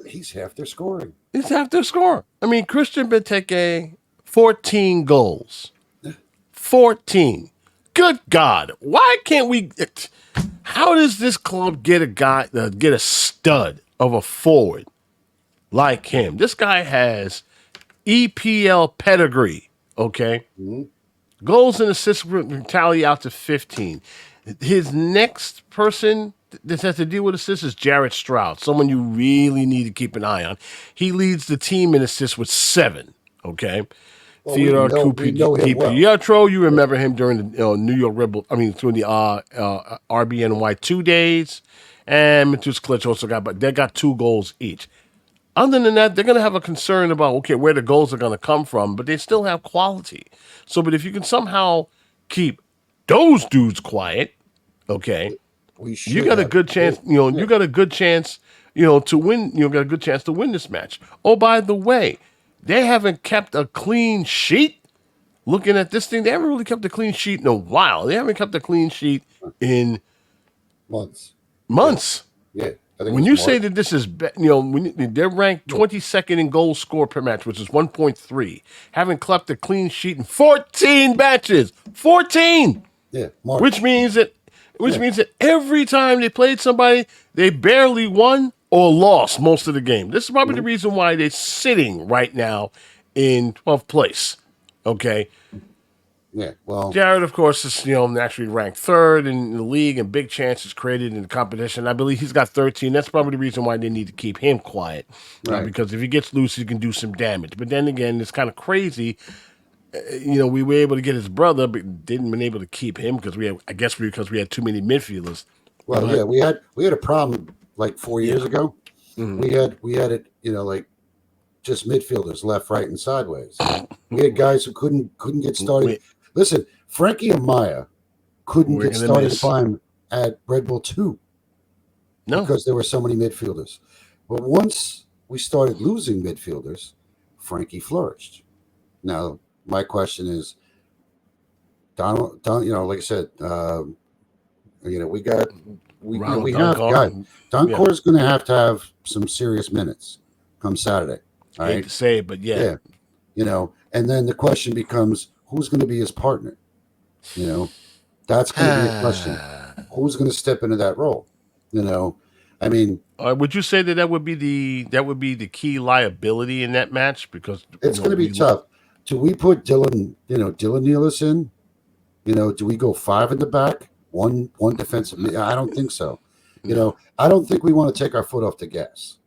he's half their scoring. He's half their score. I mean, Christian Benteke, 14 goals. 14. Good God. Why can't we? How does this club get a stud of a forward like him? This guy has EPL pedigree, okay? Goals and assists tally out to 15. His next person that has to deal with assists is Jared Stroud, someone you really need to keep an eye on. He leads the team in assists with 7, okay? Well, Theodore Di Pietro, you remember him during the New York Rebel, through the RBNY 2 days, and Matus Klitsch also but they got 2 goals each. Other than that, they're going to have a concern about, where the goals are going to come from, but they still have quality. So, but if you can somehow keep those dudes quiet, okay, you got a good chance, you got a good chance, to win, got a good chance to win this match. Oh, by the way, they haven't kept a clean sheet. Looking at this thing, they haven't really kept a clean sheet in a while. They haven't kept a clean sheet in months. Yeah. When you say that this is, when they're ranked 22nd in goals scored per match, which is 1.3, haven't kept a clean sheet in 14 matches. 14. Yeah. Which means that every time they played somebody, they barely won or lost most of the game. This is probably the reason why they're sitting right now in 12th place. Okay. Yeah. Well, Jared, of course, is naturally ranked 3rd in the league and big chances created in the competition. I believe he's got 13. That's probably the reason why they need to keep him quiet, because if he gets loose, he can do some damage. But then again, it's kind of crazy. We were able to get his brother, but didn't been able to keep him because we had too many midfielders. Well, we had a problem like 4 years ago. Mm-hmm. We had it, like just midfielders, left, right, and sideways. We had guys who couldn't get started. Listen, Frankie Amaya couldn't get started fine at Red Bull 2 because there were so many midfielders. But once we started losing midfielders, Frankie flourished. Now, my question is, Don, like I said, we have guys. Don Core's going to have some serious minutes come Saturday. All right? Hate to say it, but yeah. And then the question becomes, who's going to be his partner? That's going to be a question. Who's going to step into that role? Would you say that would be the key liability in that match? Because it's going to be tough. Do we put Dylan Nealis in? Do we go 5 in the back, one defensive? I don't think so. I don't think we want to take our foot off the gas.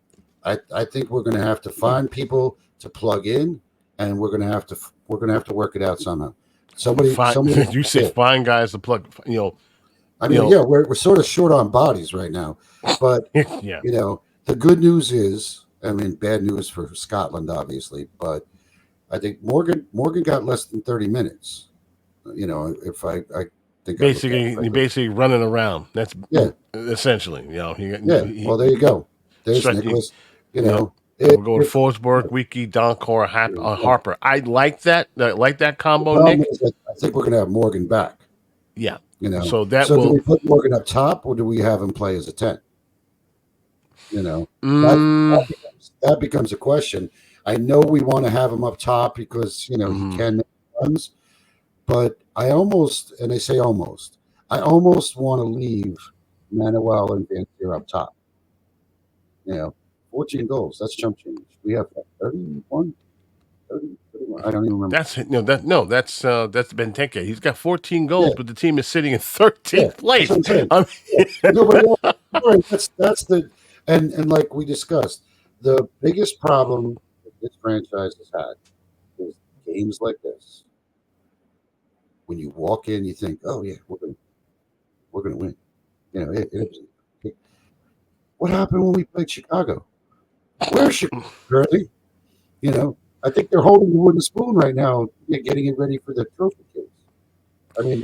I think we're going to have to find people to plug in, and we're going to have to work it out somehow. Somebody you say find guys to plug. I mean, yeah, we're sort of short on bodies right now, but yeah. The good news is, I mean, bad news for Scotland, obviously, but I think Morgan got less than 30 minutes. If I think basically running around. That's essentially, well, there you go. There's Nicholas. We'll go to Forsberg, Wiki, Doncor, Harper. I like that. I like that combo, Nick. I think we're going to have Morgan back. Yeah. So do we put Morgan up top, or do we have him play as a 10? That becomes a question. I know we want to have him up top because he can make runs, but I almost want to leave Manuel and Van Tier up top. 14 goals. That's chump change. We have 31. I don't even remember. That's Benteke. He's got 14 goals, but the team is sitting in 13th place. That's the and like we discussed, the biggest problem that this franchise has had is games like this. When you walk in, you think, "Oh yeah, we're gonna win." What happened when we played Chicago? Where's Chicago currently? I think they're holding the wooden spoon right now, getting it ready for the trophy case. I mean,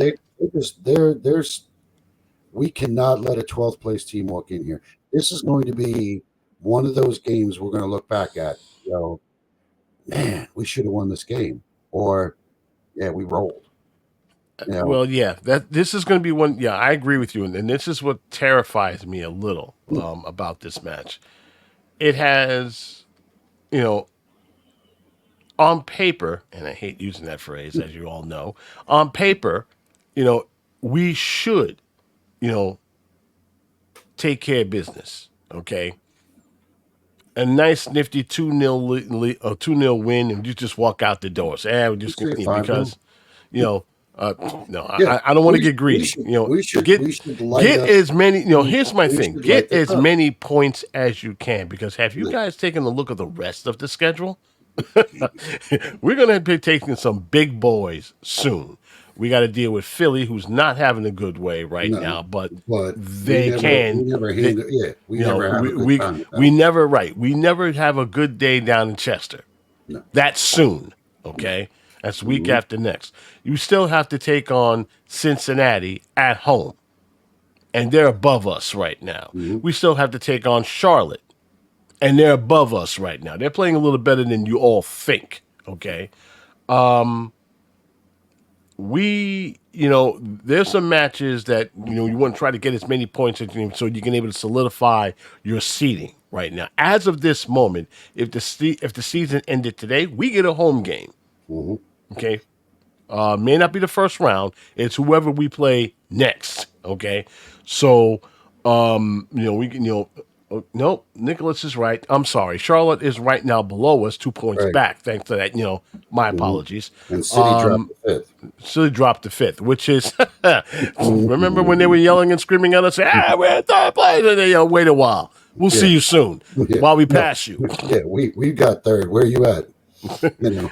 we cannot let a 12th place team walk in here. This is going to be one of those games we're going to look back at. Man, we should have won this game, or we rolled. Well, this is going to be one. Yeah, I agree with you, and this is what terrifies me a little about this match. It has, on paper, and I hate using that phrase, as you all know, on paper, we should, take care of business, okay? A nice, nifty 2-0 win, and you just walk out the door. Say, we're just because, no, I don't want to get greedy. We should get as many. Here's my thing: get as many points as you can. Because have you guys taken a look at the rest of the schedule? We're going to be taking some big boys soon. We got to deal with Philly, who's not having a good way right now, but they can. We never have a good day down in Chester. No. That's soon, okay? That's week after next. You still have to take on Cincinnati at home, and they're above us right now. We still have to take on Charlotte, and they're above us right now. They're playing a little better than you all think, okay? There's some matches that, you want to try to get as many points as you can so you can able to solidify your seeding right now. As of this moment, if the season ended today, we get a home game. Okay? May not be the first round. It's whoever we play next, okay? So, we can, no, Nicholas is right. I'm sorry. Charlotte is right now below us, 2 points back. Thanks to that, my apologies. And City dropped the fifth. City dropped the fifth, which is, remember when they were yelling and screaming at us, we're in third place, and they wait a while. We'll see you soon while we pass you. Yeah, we got third. Where are you at?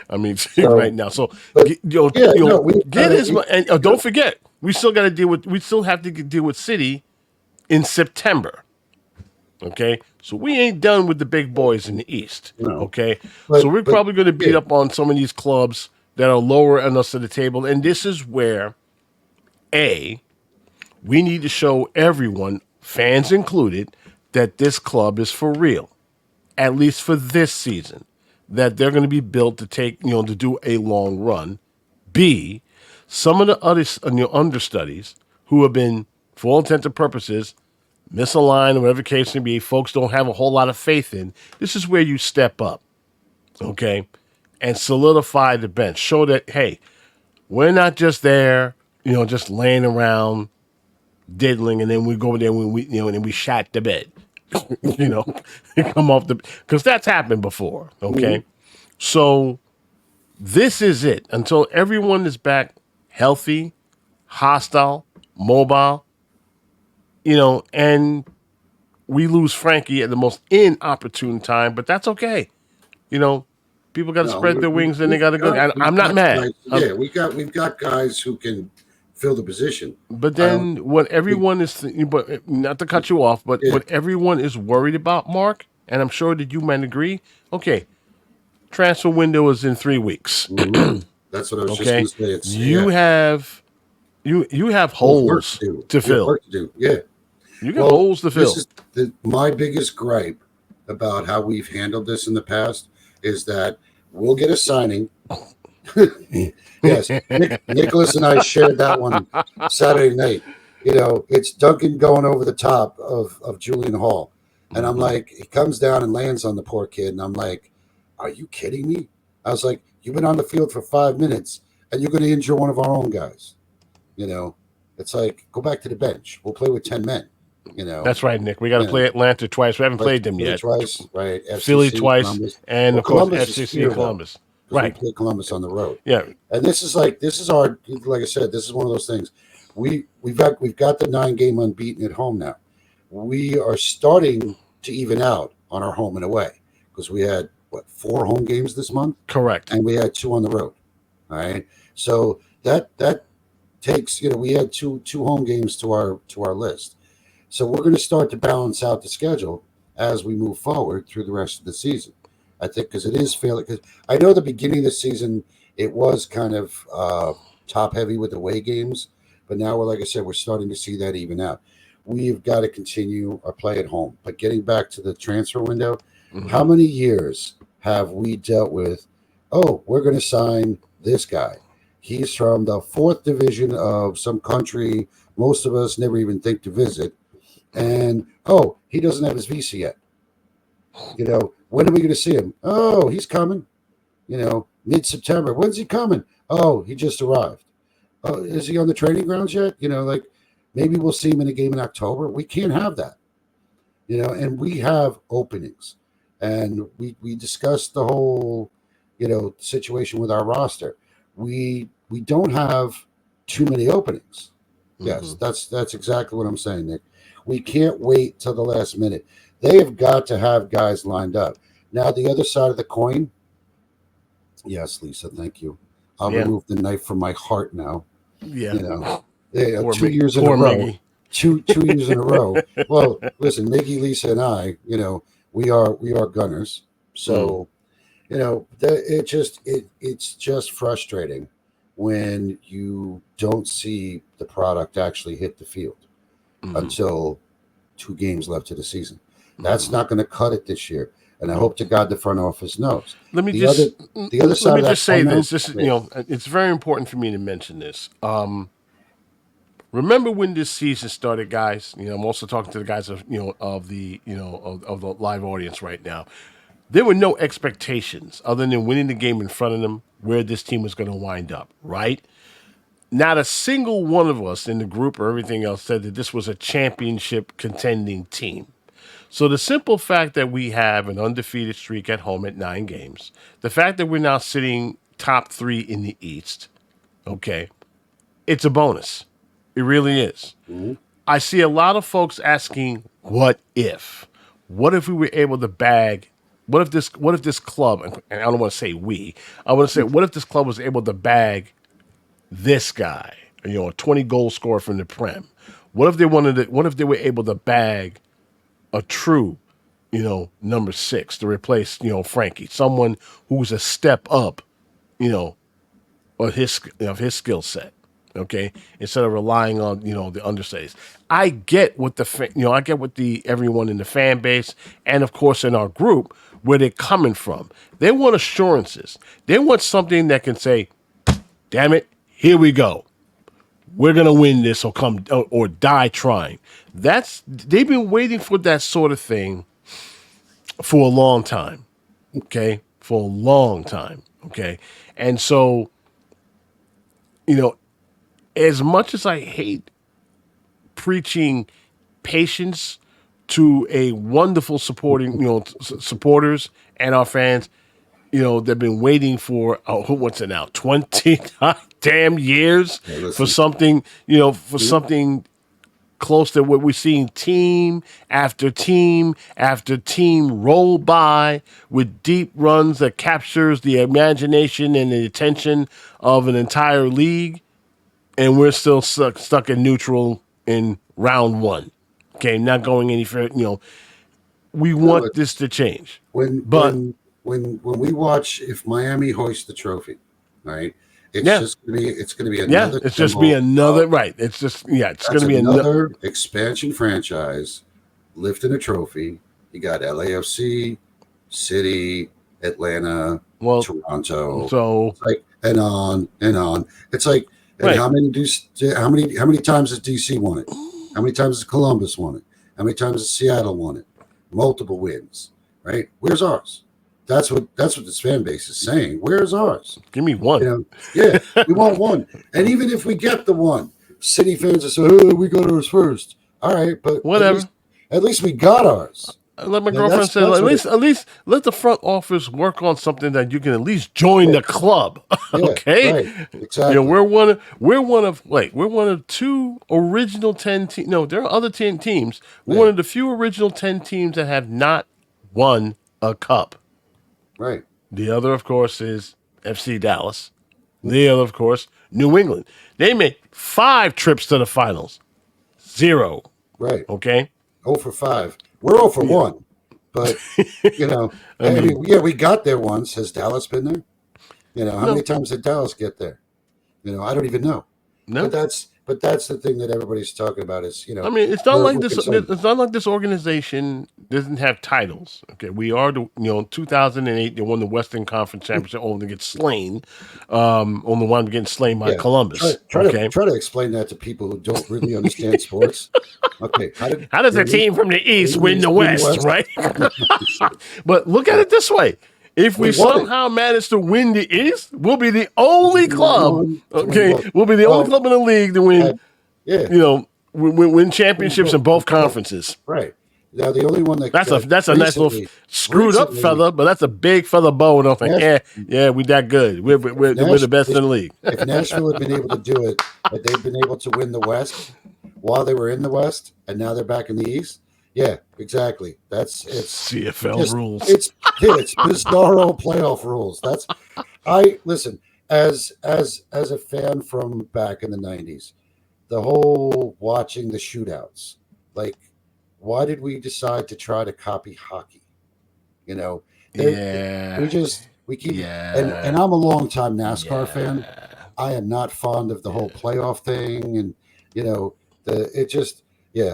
I mean, right now. So, get as much, and don't forget, we still have to deal with City in September. Okay, so we ain't done with the big boys in the East. Okay, so we're probably going to beat up on some of these clubs that are lower on us to the table, and this is where, we need to show everyone, fans included, that this club is for real, at least for this season, that they're going to be built to take, to do a long run. B, some of the other understudies who have been, for all intents and purposes, misaligned, or whatever case may be, folks don't have a whole lot of faith in. This is where you step up, okay, and solidify the bench. Show that, hey, we're not just there, just laying around, diddling, and then we go there and we shot the bed, come off because that's happened before, okay? So this is it until everyone is back healthy, hostile, mobile. And we lose Frankie at the most inopportune time, but that's okay. People got to spread their wings and they got to go. I'm not mad. We've got guys who can fill the position. But then what everyone is, but not to cut you off, but what everyone is worried about, Mark, and I'm sure that you might agree. Okay, transfer window is in 3 weeks. That's what I was Okay, just going to say. you have holes to fill. Work to do. Yeah, you got holes to fill. This is my biggest gripe about how we've handled this in the past is that we'll get a signing. Yes, Nicholas and I shared that one Saturday night. It's Duncan going over the top of Julian Hall. And I'm like, he comes down and lands on the poor kid. And I'm like, are you kidding me? I was like, you've been on the field for 5 minutes and you're going to injure one of our own guys. It's like, go back to the bench. We'll play with 10 men. That's right, Nick. We got to play Atlanta twice. We haven't played them yet. Twice, right? FCC, Philly twice, Columbus. And of course FCC and Columbus. Right. We play Columbus on the road. Yeah. And this is our, like I said, this is one of those things. We've got the 9-game unbeaten at home now. We are starting to even out on our home and away because we had 4 home games this month. Correct. And we had 2 on the road. All right. So that takes, we had two home games to our list. So we're going to start to balance out the schedule as we move forward through the rest of the season. I think because it is fairly, because I know the beginning of the season, it was kind of top heavy with away games, but now like I said, we're starting to see that even out. We've got to continue our play at home. But getting back to the transfer window, how many years have we dealt with, we're going to sign this guy. He's from the 4th division of some country most of us never even think to visit. And, he doesn't have his visa yet. When are we going to see him? Oh, he's coming. Mid-September. When's he coming? Oh, he just arrived. Oh, is he on the training grounds yet? Maybe we'll see him in a game in October. We can't have that. And we have openings. And we discussed the whole, situation with our roster. We don't have too many openings. Yes, that's exactly what I'm saying, Nick. We can't wait till the last minute. They have got to have guys lined up. Now, the other side of the coin. Yes, Lisa, thank you. I'll remove the knife from my heart now. Yeah. 2 years in a row. Two years in a row. Well, listen, Miggy, Lisa, and I, we are gunners. So, it's just frustrating when you don't see the product actually hit the field until 2 games left of the season. That's not going to cut it this year. And I hope to God the front office knows. Let me just say this. This is, it's very important for me to mention this. Remember when this season started, guys? I'm also talking to the guys of the live audience right now. There were no expectations other than winning the game in front of them where this team was going to wind up, right? Not a single one of us in the group or everything else said that this was a championship contending team. So the simple fact that we have an undefeated streak at home at 9 games, the fact that we're now sitting top 3 in the East, okay, it's a bonus. It really is. I see a lot of folks asking, what if? What if we were able to bag? What if this club, and I don't want to say we, I want to say, what if this club was able to bag this guy, a 20-goal scorer from the Prem? What if they were able to bag a true, number 6 to replace, Frankie, someone who's a step up, of his skill set, okay, instead of relying on, the understudies. I get what everyone in the fan base and of course in our group where they're coming from. They want assurances. They want something that can say, damn it, here we go. We're gonna win this or die trying. They've been waiting for that sort of thing for a long time. Okay, for a long time. Okay, and so as much as I hate preaching patience to a wonderful supporters and our fans, they've been waiting for what's it now, 20 damn years for something, something close to what we're seeing team after team after team roll by with deep runs that captures the imagination and the attention of an entire league. and we're still stuck in neutral in round 1. Okay, not going any further. We want this to change. When we watch, if Miami hoists the trophy, right? It's going to be another. It's just be another right. It's just it's going to be another expansion franchise lifting a trophy. You got LAFC, City, Atlanta, Toronto. So it's like and on and on. It's like how many times has DC won it? How many times has Columbus won it? How many times has Seattle won it? Multiple wins, right? Where's ours? That's what this fan base is saying. Where's ours? Give me one. We want one. And even if we get the one, City fans are saying, we got ours first. All right, but whatever. At least we got ours. Let my girlfriend say, at least let the front office work on something that you can at least join the club. Okay, right. Exactly. We're one of 2 original 10 teams. No, there are other 10 teams. We're one of the few original 10 teams that have not won a cup. Right. The other, of course, is FC Dallas. The other, of course, New England. They made 5 trips to the finals. 0. Right. Okay. 0 for 5. We're 0 for 1. But, we got there once. Has Dallas been there? How many times did Dallas get there? I don't even know. No. But that's the thing that everybody's talking about is, it's not like this. It's not like this organization doesn't have titles. Okay, we are 2008 they won the Western Conference Championship only to get slain, on the one getting slain by Columbus. Try to explain that to people who don't really understand sports. Okay, how does a team from the East win the West, right? But look at it this way. If we somehow manage to win the East, we'll be the only club. Okay, we'll be the only club in the league to win. Win championships in both conferences. Right now, the only one that's a nice little screwed up feather, but that's a big feather bow. And I'm like, we that good. We're the best in the league. If Nashville had been able to do it, but they've been able to win the West while they were in the West, and now they're back in the East. Yeah, exactly. It's CFL rules. It's bizarro playoff rules. Listen, as a fan from back in the 90s, the whole watching the shootouts, like, why did we decide to try to copy hockey? We keep and I'm a longtime NASCAR fan. I am not fond of the whole playoff thing, and I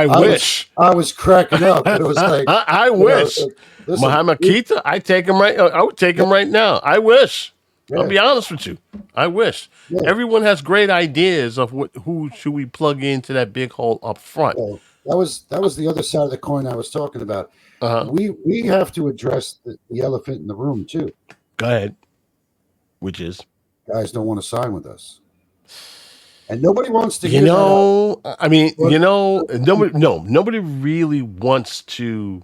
wish. I was cracking up. It was like I wish. Muhammad Keita, I take him right. I would take him right now. I wish. Yeah. I'll be honest with you. I wish. Yeah. Everyone has great ideas of who should we plug into that big hole up front. Yeah. That was the other side of the coin I was talking about. We have to address the elephant in the room too. Go ahead. Which is guys don't want to sign with us. And nobody wants to nobody really wants to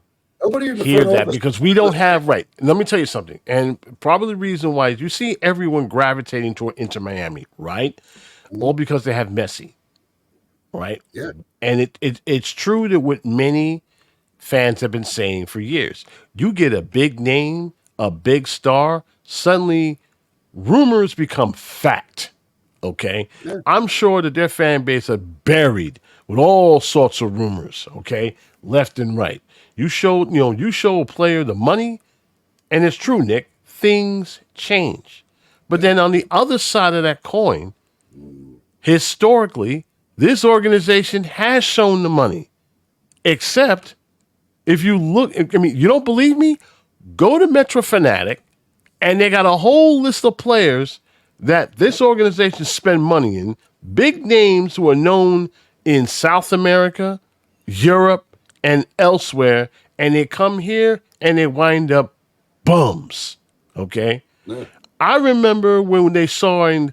hear that because we don't have right. Let me tell you something. And probably the reason why is you see everyone gravitating toward Inter Miami, right? Mm-hmm. All because they have Messi. Right? Yeah. And it's true that what many fans have been saying for years. You get a big name, a big star, suddenly rumors become fact. Okay, yeah. I'm sure that their fan base are buried with all sorts of rumors. Okay, left and right. You show a player the money, and it's true, Nick. Things change, but then on the other side of that coin, historically, this organization has shown the money. Except if you look, you don't believe me? Go to Metro Fanatic, and they got a whole list of players that this organization spend money in, big names who are known in South America, Europe, and elsewhere, and they come here and they wind up bums, okay? Yeah. I remember when they signed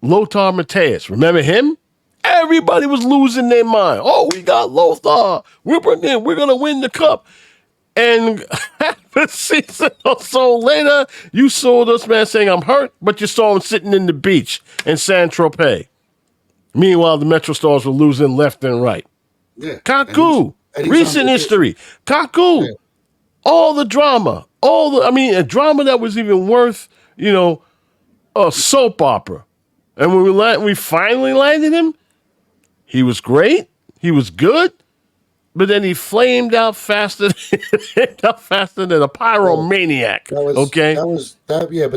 Lothar Matthäus. Remember him? Everybody was losing their mind. Oh, we got Lothar. We're going to win the cup. And the season or so later, you saw this man saying, I'm hurt, but you saw him sitting in the beach in Saint-Tropez. Meanwhile, the Metro Stars were losing left and right. Yeah. Kaku, recent history. Kaku, all the drama. A drama that was even worth, a soap opera. And when we finally landed him, he was great. He was good. But then he flamed out faster than a pyromaniac. But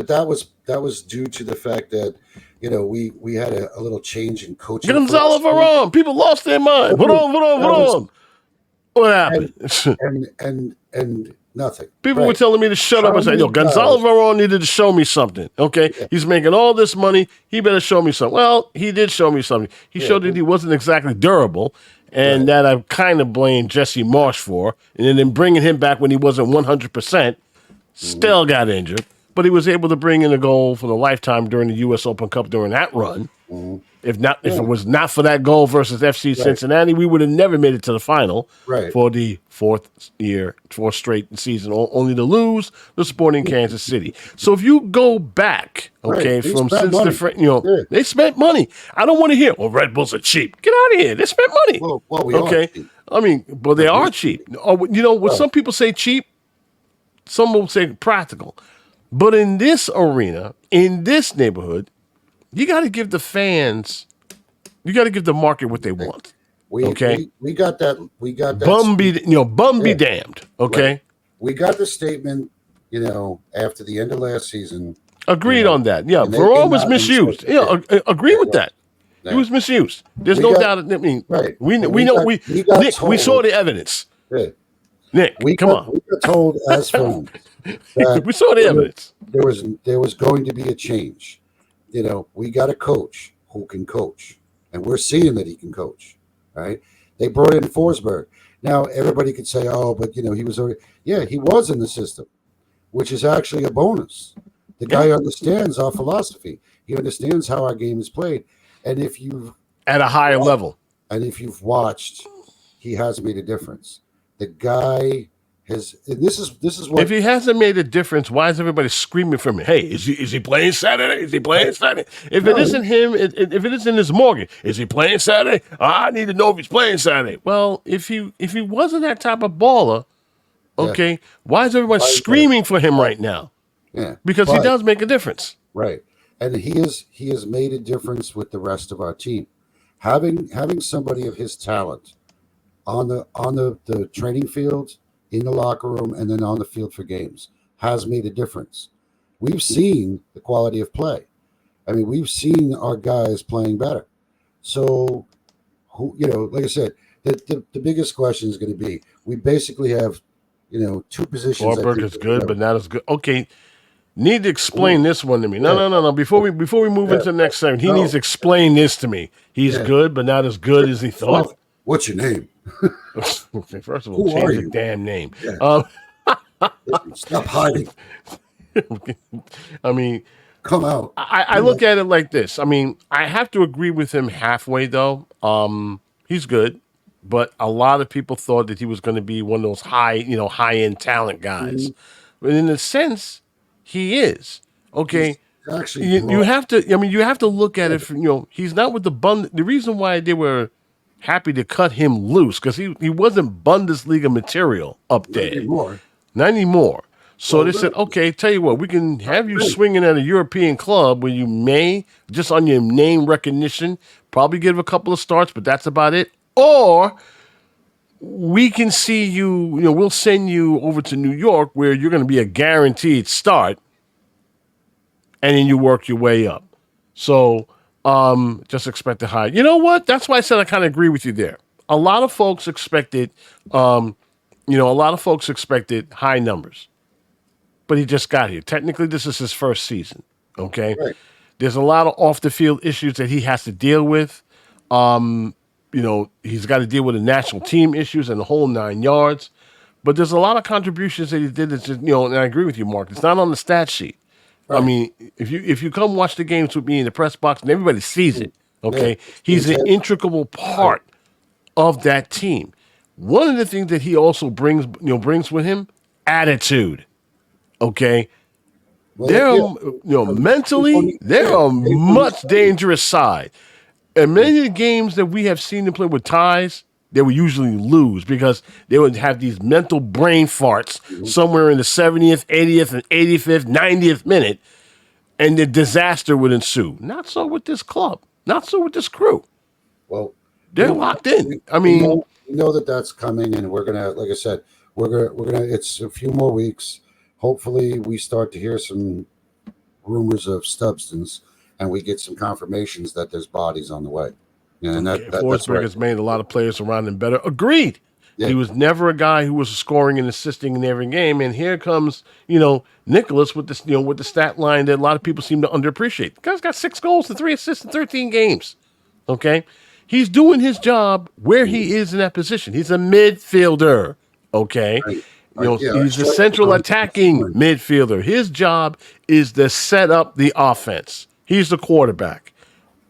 that was due to the fact that we had a little change in coaching. Gonzalo Varane, people lost their mind. Hold on. What happened? And nothing. People were telling me to shut up and say, Gonzalo Varane needed to show me something. Okay, he's making all this money. He better show me something. Well, he did show me something. He showed that he wasn't exactly durable. And that I kind of blame Jesse Marsh for. And then bringing him back when he wasn't 100%, still got injured. But he was able to bring in a goal for the lifetime during the U.S. Open Cup during that run. If it was not for that goal versus FC Cincinnati, we would have never made it to the final for the fourth straight season, only to lose the Sporting Kansas City. So if you go back, they spent money. I don't want to hear, Red Bulls are cheap. Get out of here. They spent money. But they are cheap. When some people say cheap, some will say practical. But in this arena, in this neighborhood, you got to give the fans, you got to give the market what they want. We got that. Bum be damned. Okay. Right. We got the statement, after the end of last season. Agreed on that. Yeah. Varane was misused. Agree with that. He was misused. There's no doubt. I mean, we saw the evidence. Yeah. Nick, come on. We got told as fans that we saw the evidence. There was going to be a change. We got a coach who can coach, and we're seeing that he can coach. Right? They brought in Forsberg. Now everybody could say, but he was already. Yeah, he was in the system, which is actually a bonus. The guy understands our philosophy. He understands how our game is played, and if you at a higher level, and if you've watched, he has made a difference. The guy has. And this is what. If he hasn't made a difference, why is everybody screaming for me? Hey, is he playing Saturday? Is he playing Saturday? If it isn't him, if it isn't his Morgan, is he playing Saturday? I need to know if he's playing Saturday. Well, if he wasn't that type of baller, why is everyone screaming for him right now? Yeah, because he does make a difference. Right, and he has made a difference with the rest of our team. Having somebody of his talent on the training field, in the locker room, and then on the field for games has made a difference. We've seen the quality of play. I mean, we've seen our guys playing better. So, like I said, the biggest question is going to be, we basically have, two positions. Forsberg is good, but not as good. Okay, need to explain this one to me. No. Before we move into the next segment, he needs to explain this to me. He's good, but not as good as he thought. What's your name? Okay, first of all, change the damn name. Yeah. Stop hiding. I mean, come out. I look at it like this. I mean, I have to agree with him halfway, though. He's good, but a lot of people thought that he was going to be one of those high-end talent guys. But in a sense, he is. Okay. Actually, you have to. I mean, you have to look at it. He's not with the Bund. The reason why they were happy to cut him loose because he wasn't Bundesliga material up there. Not anymore. So they said, okay, tell you what, we can have you swinging at a European club where you may, just on your name recognition, probably give a couple of starts, but that's about it. Or we can see you, we'll send you over to New York where you're going to be a guaranteed start, and then you work your way up. So just expect to hire. You know what? That's why I said I kind of agree with you there. A lot of folks expected, high numbers, but he just got here. Technically, this is his first season. Okay, right. There's a lot of off the field issues that he has to deal with. He's got to deal with the national team issues and the whole 9 yards. But there's a lot of contributions that he did. That's just, and I agree with you, Mark. It's not on the stat sheet. Right. I mean, if you come watch the games with me in the press box and everybody sees it, okay, he's an integral part of that team. One of the things that he also brings with him, attitude. Okay, mentally, they're a much dangerous side. And many of the games that we have seen them play with ties, they would usually lose because they would have these mental brain farts somewhere in the 70th, 80th, and 85th, 90th minute and the disaster would ensue. Not so with this club. Not so with this crew. Well, they're locked in. I mean, we know that that's coming, and we're gonna, like I said, we're gonna. It's a few more weeks. Hopefully, we start to hear some rumors of substance, and we get some confirmations that there's bodies on the way. And Forsberg has made a lot of players around him better. Agreed. Yeah. He was never a guy who was scoring and assisting in every game. And here comes, Nicholas with this, with the stat line that a lot of people seem to underappreciate. The guy's got 6 goals and 3 assists in 13 games. Okay, he's doing his job where he is in that position. He's a midfielder. Okay, he's a central attacking midfielder. His job is to set up the offense. He's the quarterback.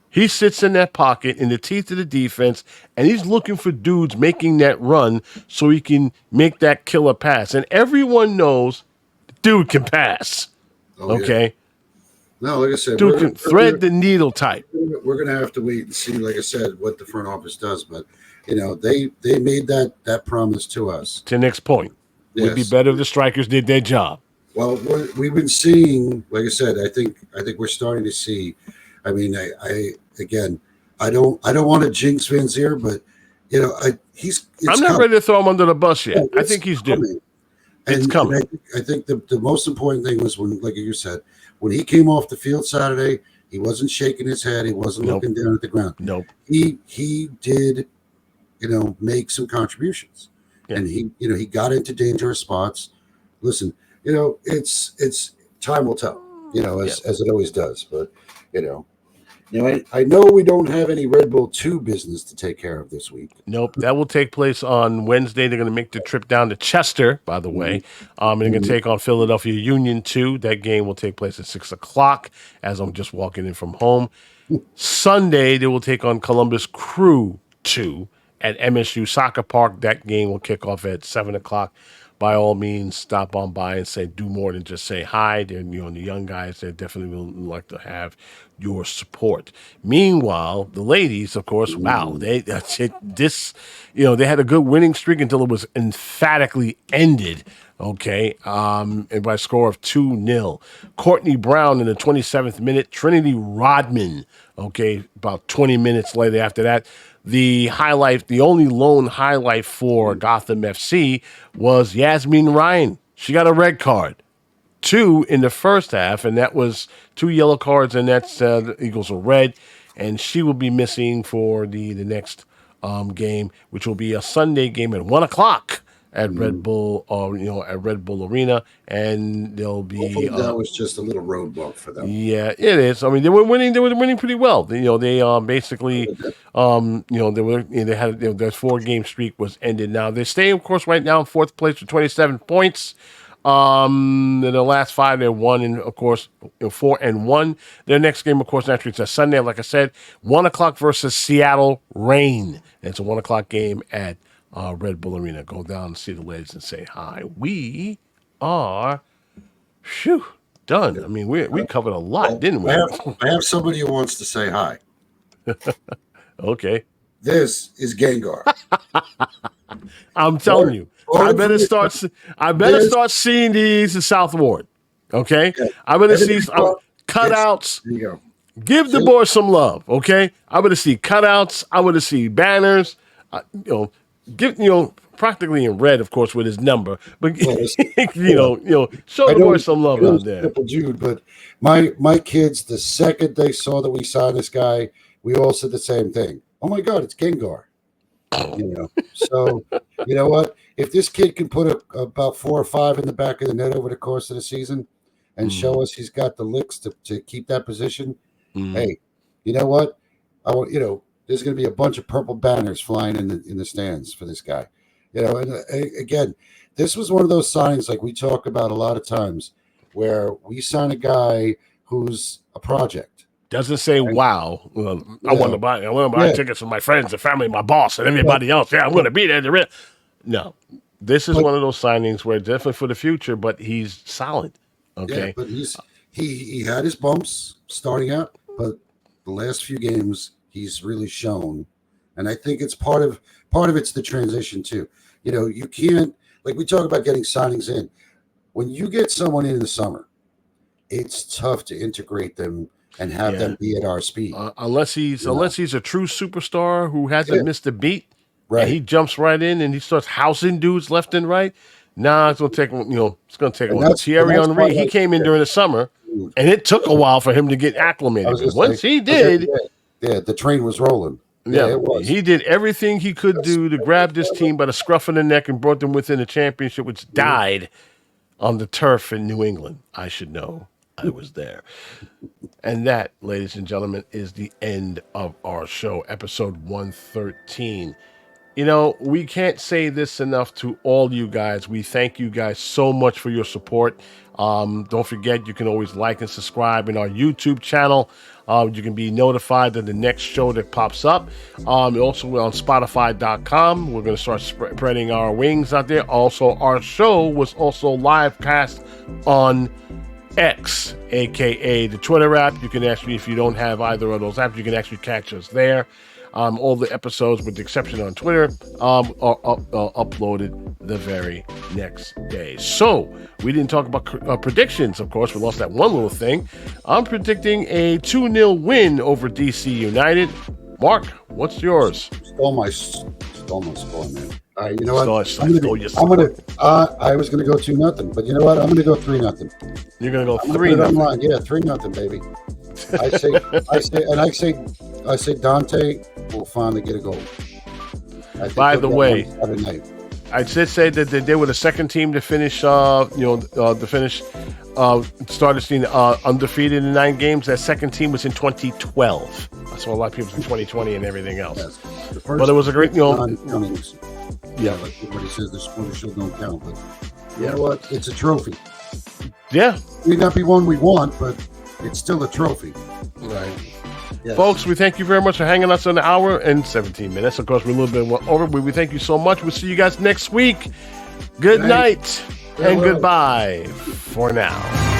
He sits in that pocket in the teeth of the defense, and he's looking for dudes making that run so he can make that killer pass. And everyone knows the dude can pass. Okay? Yeah. No, like I said, dude can thread the needle type. We're going to have to wait and see, like I said, what the front office does. But, they made that promise to us. To Nick's point. It would be better if the strikers did their job. Well, we've been seeing, like I said, I think we're starting to see. I mean, I don't want to jinx Van Zier, but I'm not ready to throw him under the bus yet. I think he's due. It's coming. I think the most important thing was when, like you said, when he came off the field Saturday, he wasn't shaking his head. He wasn't looking down at the ground. Nope. He did, make some contributions, and he got into dangerous spots. Listen, it's time will tell, as it always does, but I know we don't have any Red Bull 2 business to take care of this week. Nope. That will take place on Wednesday. They're going to make the trip down to Chester, by the way. And they're going to take on Philadelphia Union 2. That game will take place at 6 o'clock as I'm just walking in from home. Sunday, they will take on Columbus Crew 2 at MSU Soccer Park. That game will kick off at 7 o'clock. By all means, stop on by and do more than just say hi. And the young guys, they definitely would like to have your support. Meanwhile, the ladies, of course, wow, they had a good winning streak until it was emphatically ended. Okay, and by a score of 2-0. Courtney Brown in the 27th minute. Trinity Rodman. Okay, about 20 minutes later after that. The only lone highlight for Gotham FC was Yasmin Ryan. She got a red card. 2 in the first half, and that was 2 yellow cards, and that's the Eagles are red. And she will be missing for the next game, which will be a Sunday game at 1 o'clock at Red Bull, at Red Bull Arena, and they'll be. Hopefully that was just a little roadblock for them. Yeah, it is. I mean, they were winning. They were winning pretty well. They basically, they had their 4-game streak was ended. Now they stay, of course, right now in 4th place with 27 points. In the last 5, they're 1 and of course 4-1. Their next game, of course, naturally it's a Sunday. Like I said, 1 o'clock versus Seattle Reign. It's a 1 o'clock game at Red Bull Arena. Go down and see the ladies and say hi. We are, done. I mean, we covered a lot, didn't we? I have somebody who wants to say hi. Okay. This is Gengar. I'm telling you. I better start seeing these in South Ward. Okay? I better see cutouts. There you go. Give the boys some love, okay? I better see cutouts. I better see banners. Practically in red, of course, with his number. But show the boys some love out there. Jude, but my kids, the second they saw that we signed this guy, we all said the same thing. Oh my God, it's Gengar. So you know what? If this kid can put about 4 or 5 in the back of the net over the course of the season and show us he's got the licks to keep that position, hey, you know what? There's going to be a bunch of purple banners flying in the stands for this guy. And again, this was one of those signings like we talk about a lot of times where we sign a guy who's a project. Doesn't say, wow, I want to buy tickets for my friends and family, my boss, and everybody else. Yeah, I'm going to be there. No, this is one of those signings where definitely for the future, but he's solid. Okay. Yeah, but he had his bumps starting out, but the last few games he's really shown. And I think it's part of it's the transition too. You can't, like we talk about getting signings in. When you get someone in the summer, it's tough to integrate them and have them be at our speed. Unless he's a true superstar who hasn't missed a beat, right? And he jumps right in and he starts housing dudes left and right. Nah, it's gonna take it's gonna take a while. Thierry Henry, he came in during the summer, and it took a while for him to get acclimated. Once he did, the train was rolling. Yeah, it was. He did everything he could do to grab this team by the scruff of the neck and brought them within a championship, which died on the turf in New England. I should know. I was there. And that, ladies and gentlemen, is the end of our show, episode 113. We can't say this enough to all you guys. We thank you guys so much for your support. Don't forget, you can always like and subscribe in our YouTube channel. You can be notified of the next show that pops up. Also, we're on Spotify.com. We're going to start spreading our wings out there. Also, our show was also live cast on X, a.k.a. the Twitter app. You can actually, if you don't have either of those apps, you can actually catch us there. All the episodes, with the exception on Twitter, are uploaded the very next day. So, we didn't talk about predictions, of course. We lost that one little thing. I'm predicting a 2-0 win over DC United. Mark, what's yours? Stole my score, man. All right, you know what? I was going to go 2-0, but you know what? I'm going to go 3-0. You're going to go 3-0. Yeah, 3-0, baby. I say Dante will finally get a goal. By the way, I did say that they were the second team to finish, started seeing undefeated in 9 games. That second team was in 2012. I saw a lot of people in 2020 and everything else. Yes. But it was a great, like everybody says, the sporting show don't count. But you know what? It's a trophy. Yeah. It may not be one we want, but it's still a trophy. Right. Yes. Folks, we thank you very much for hanging us an hour and 17 minutes. Of course, we're a little bit over, but we thank you so much. We'll see you guys next week. Good night and goodbye for now.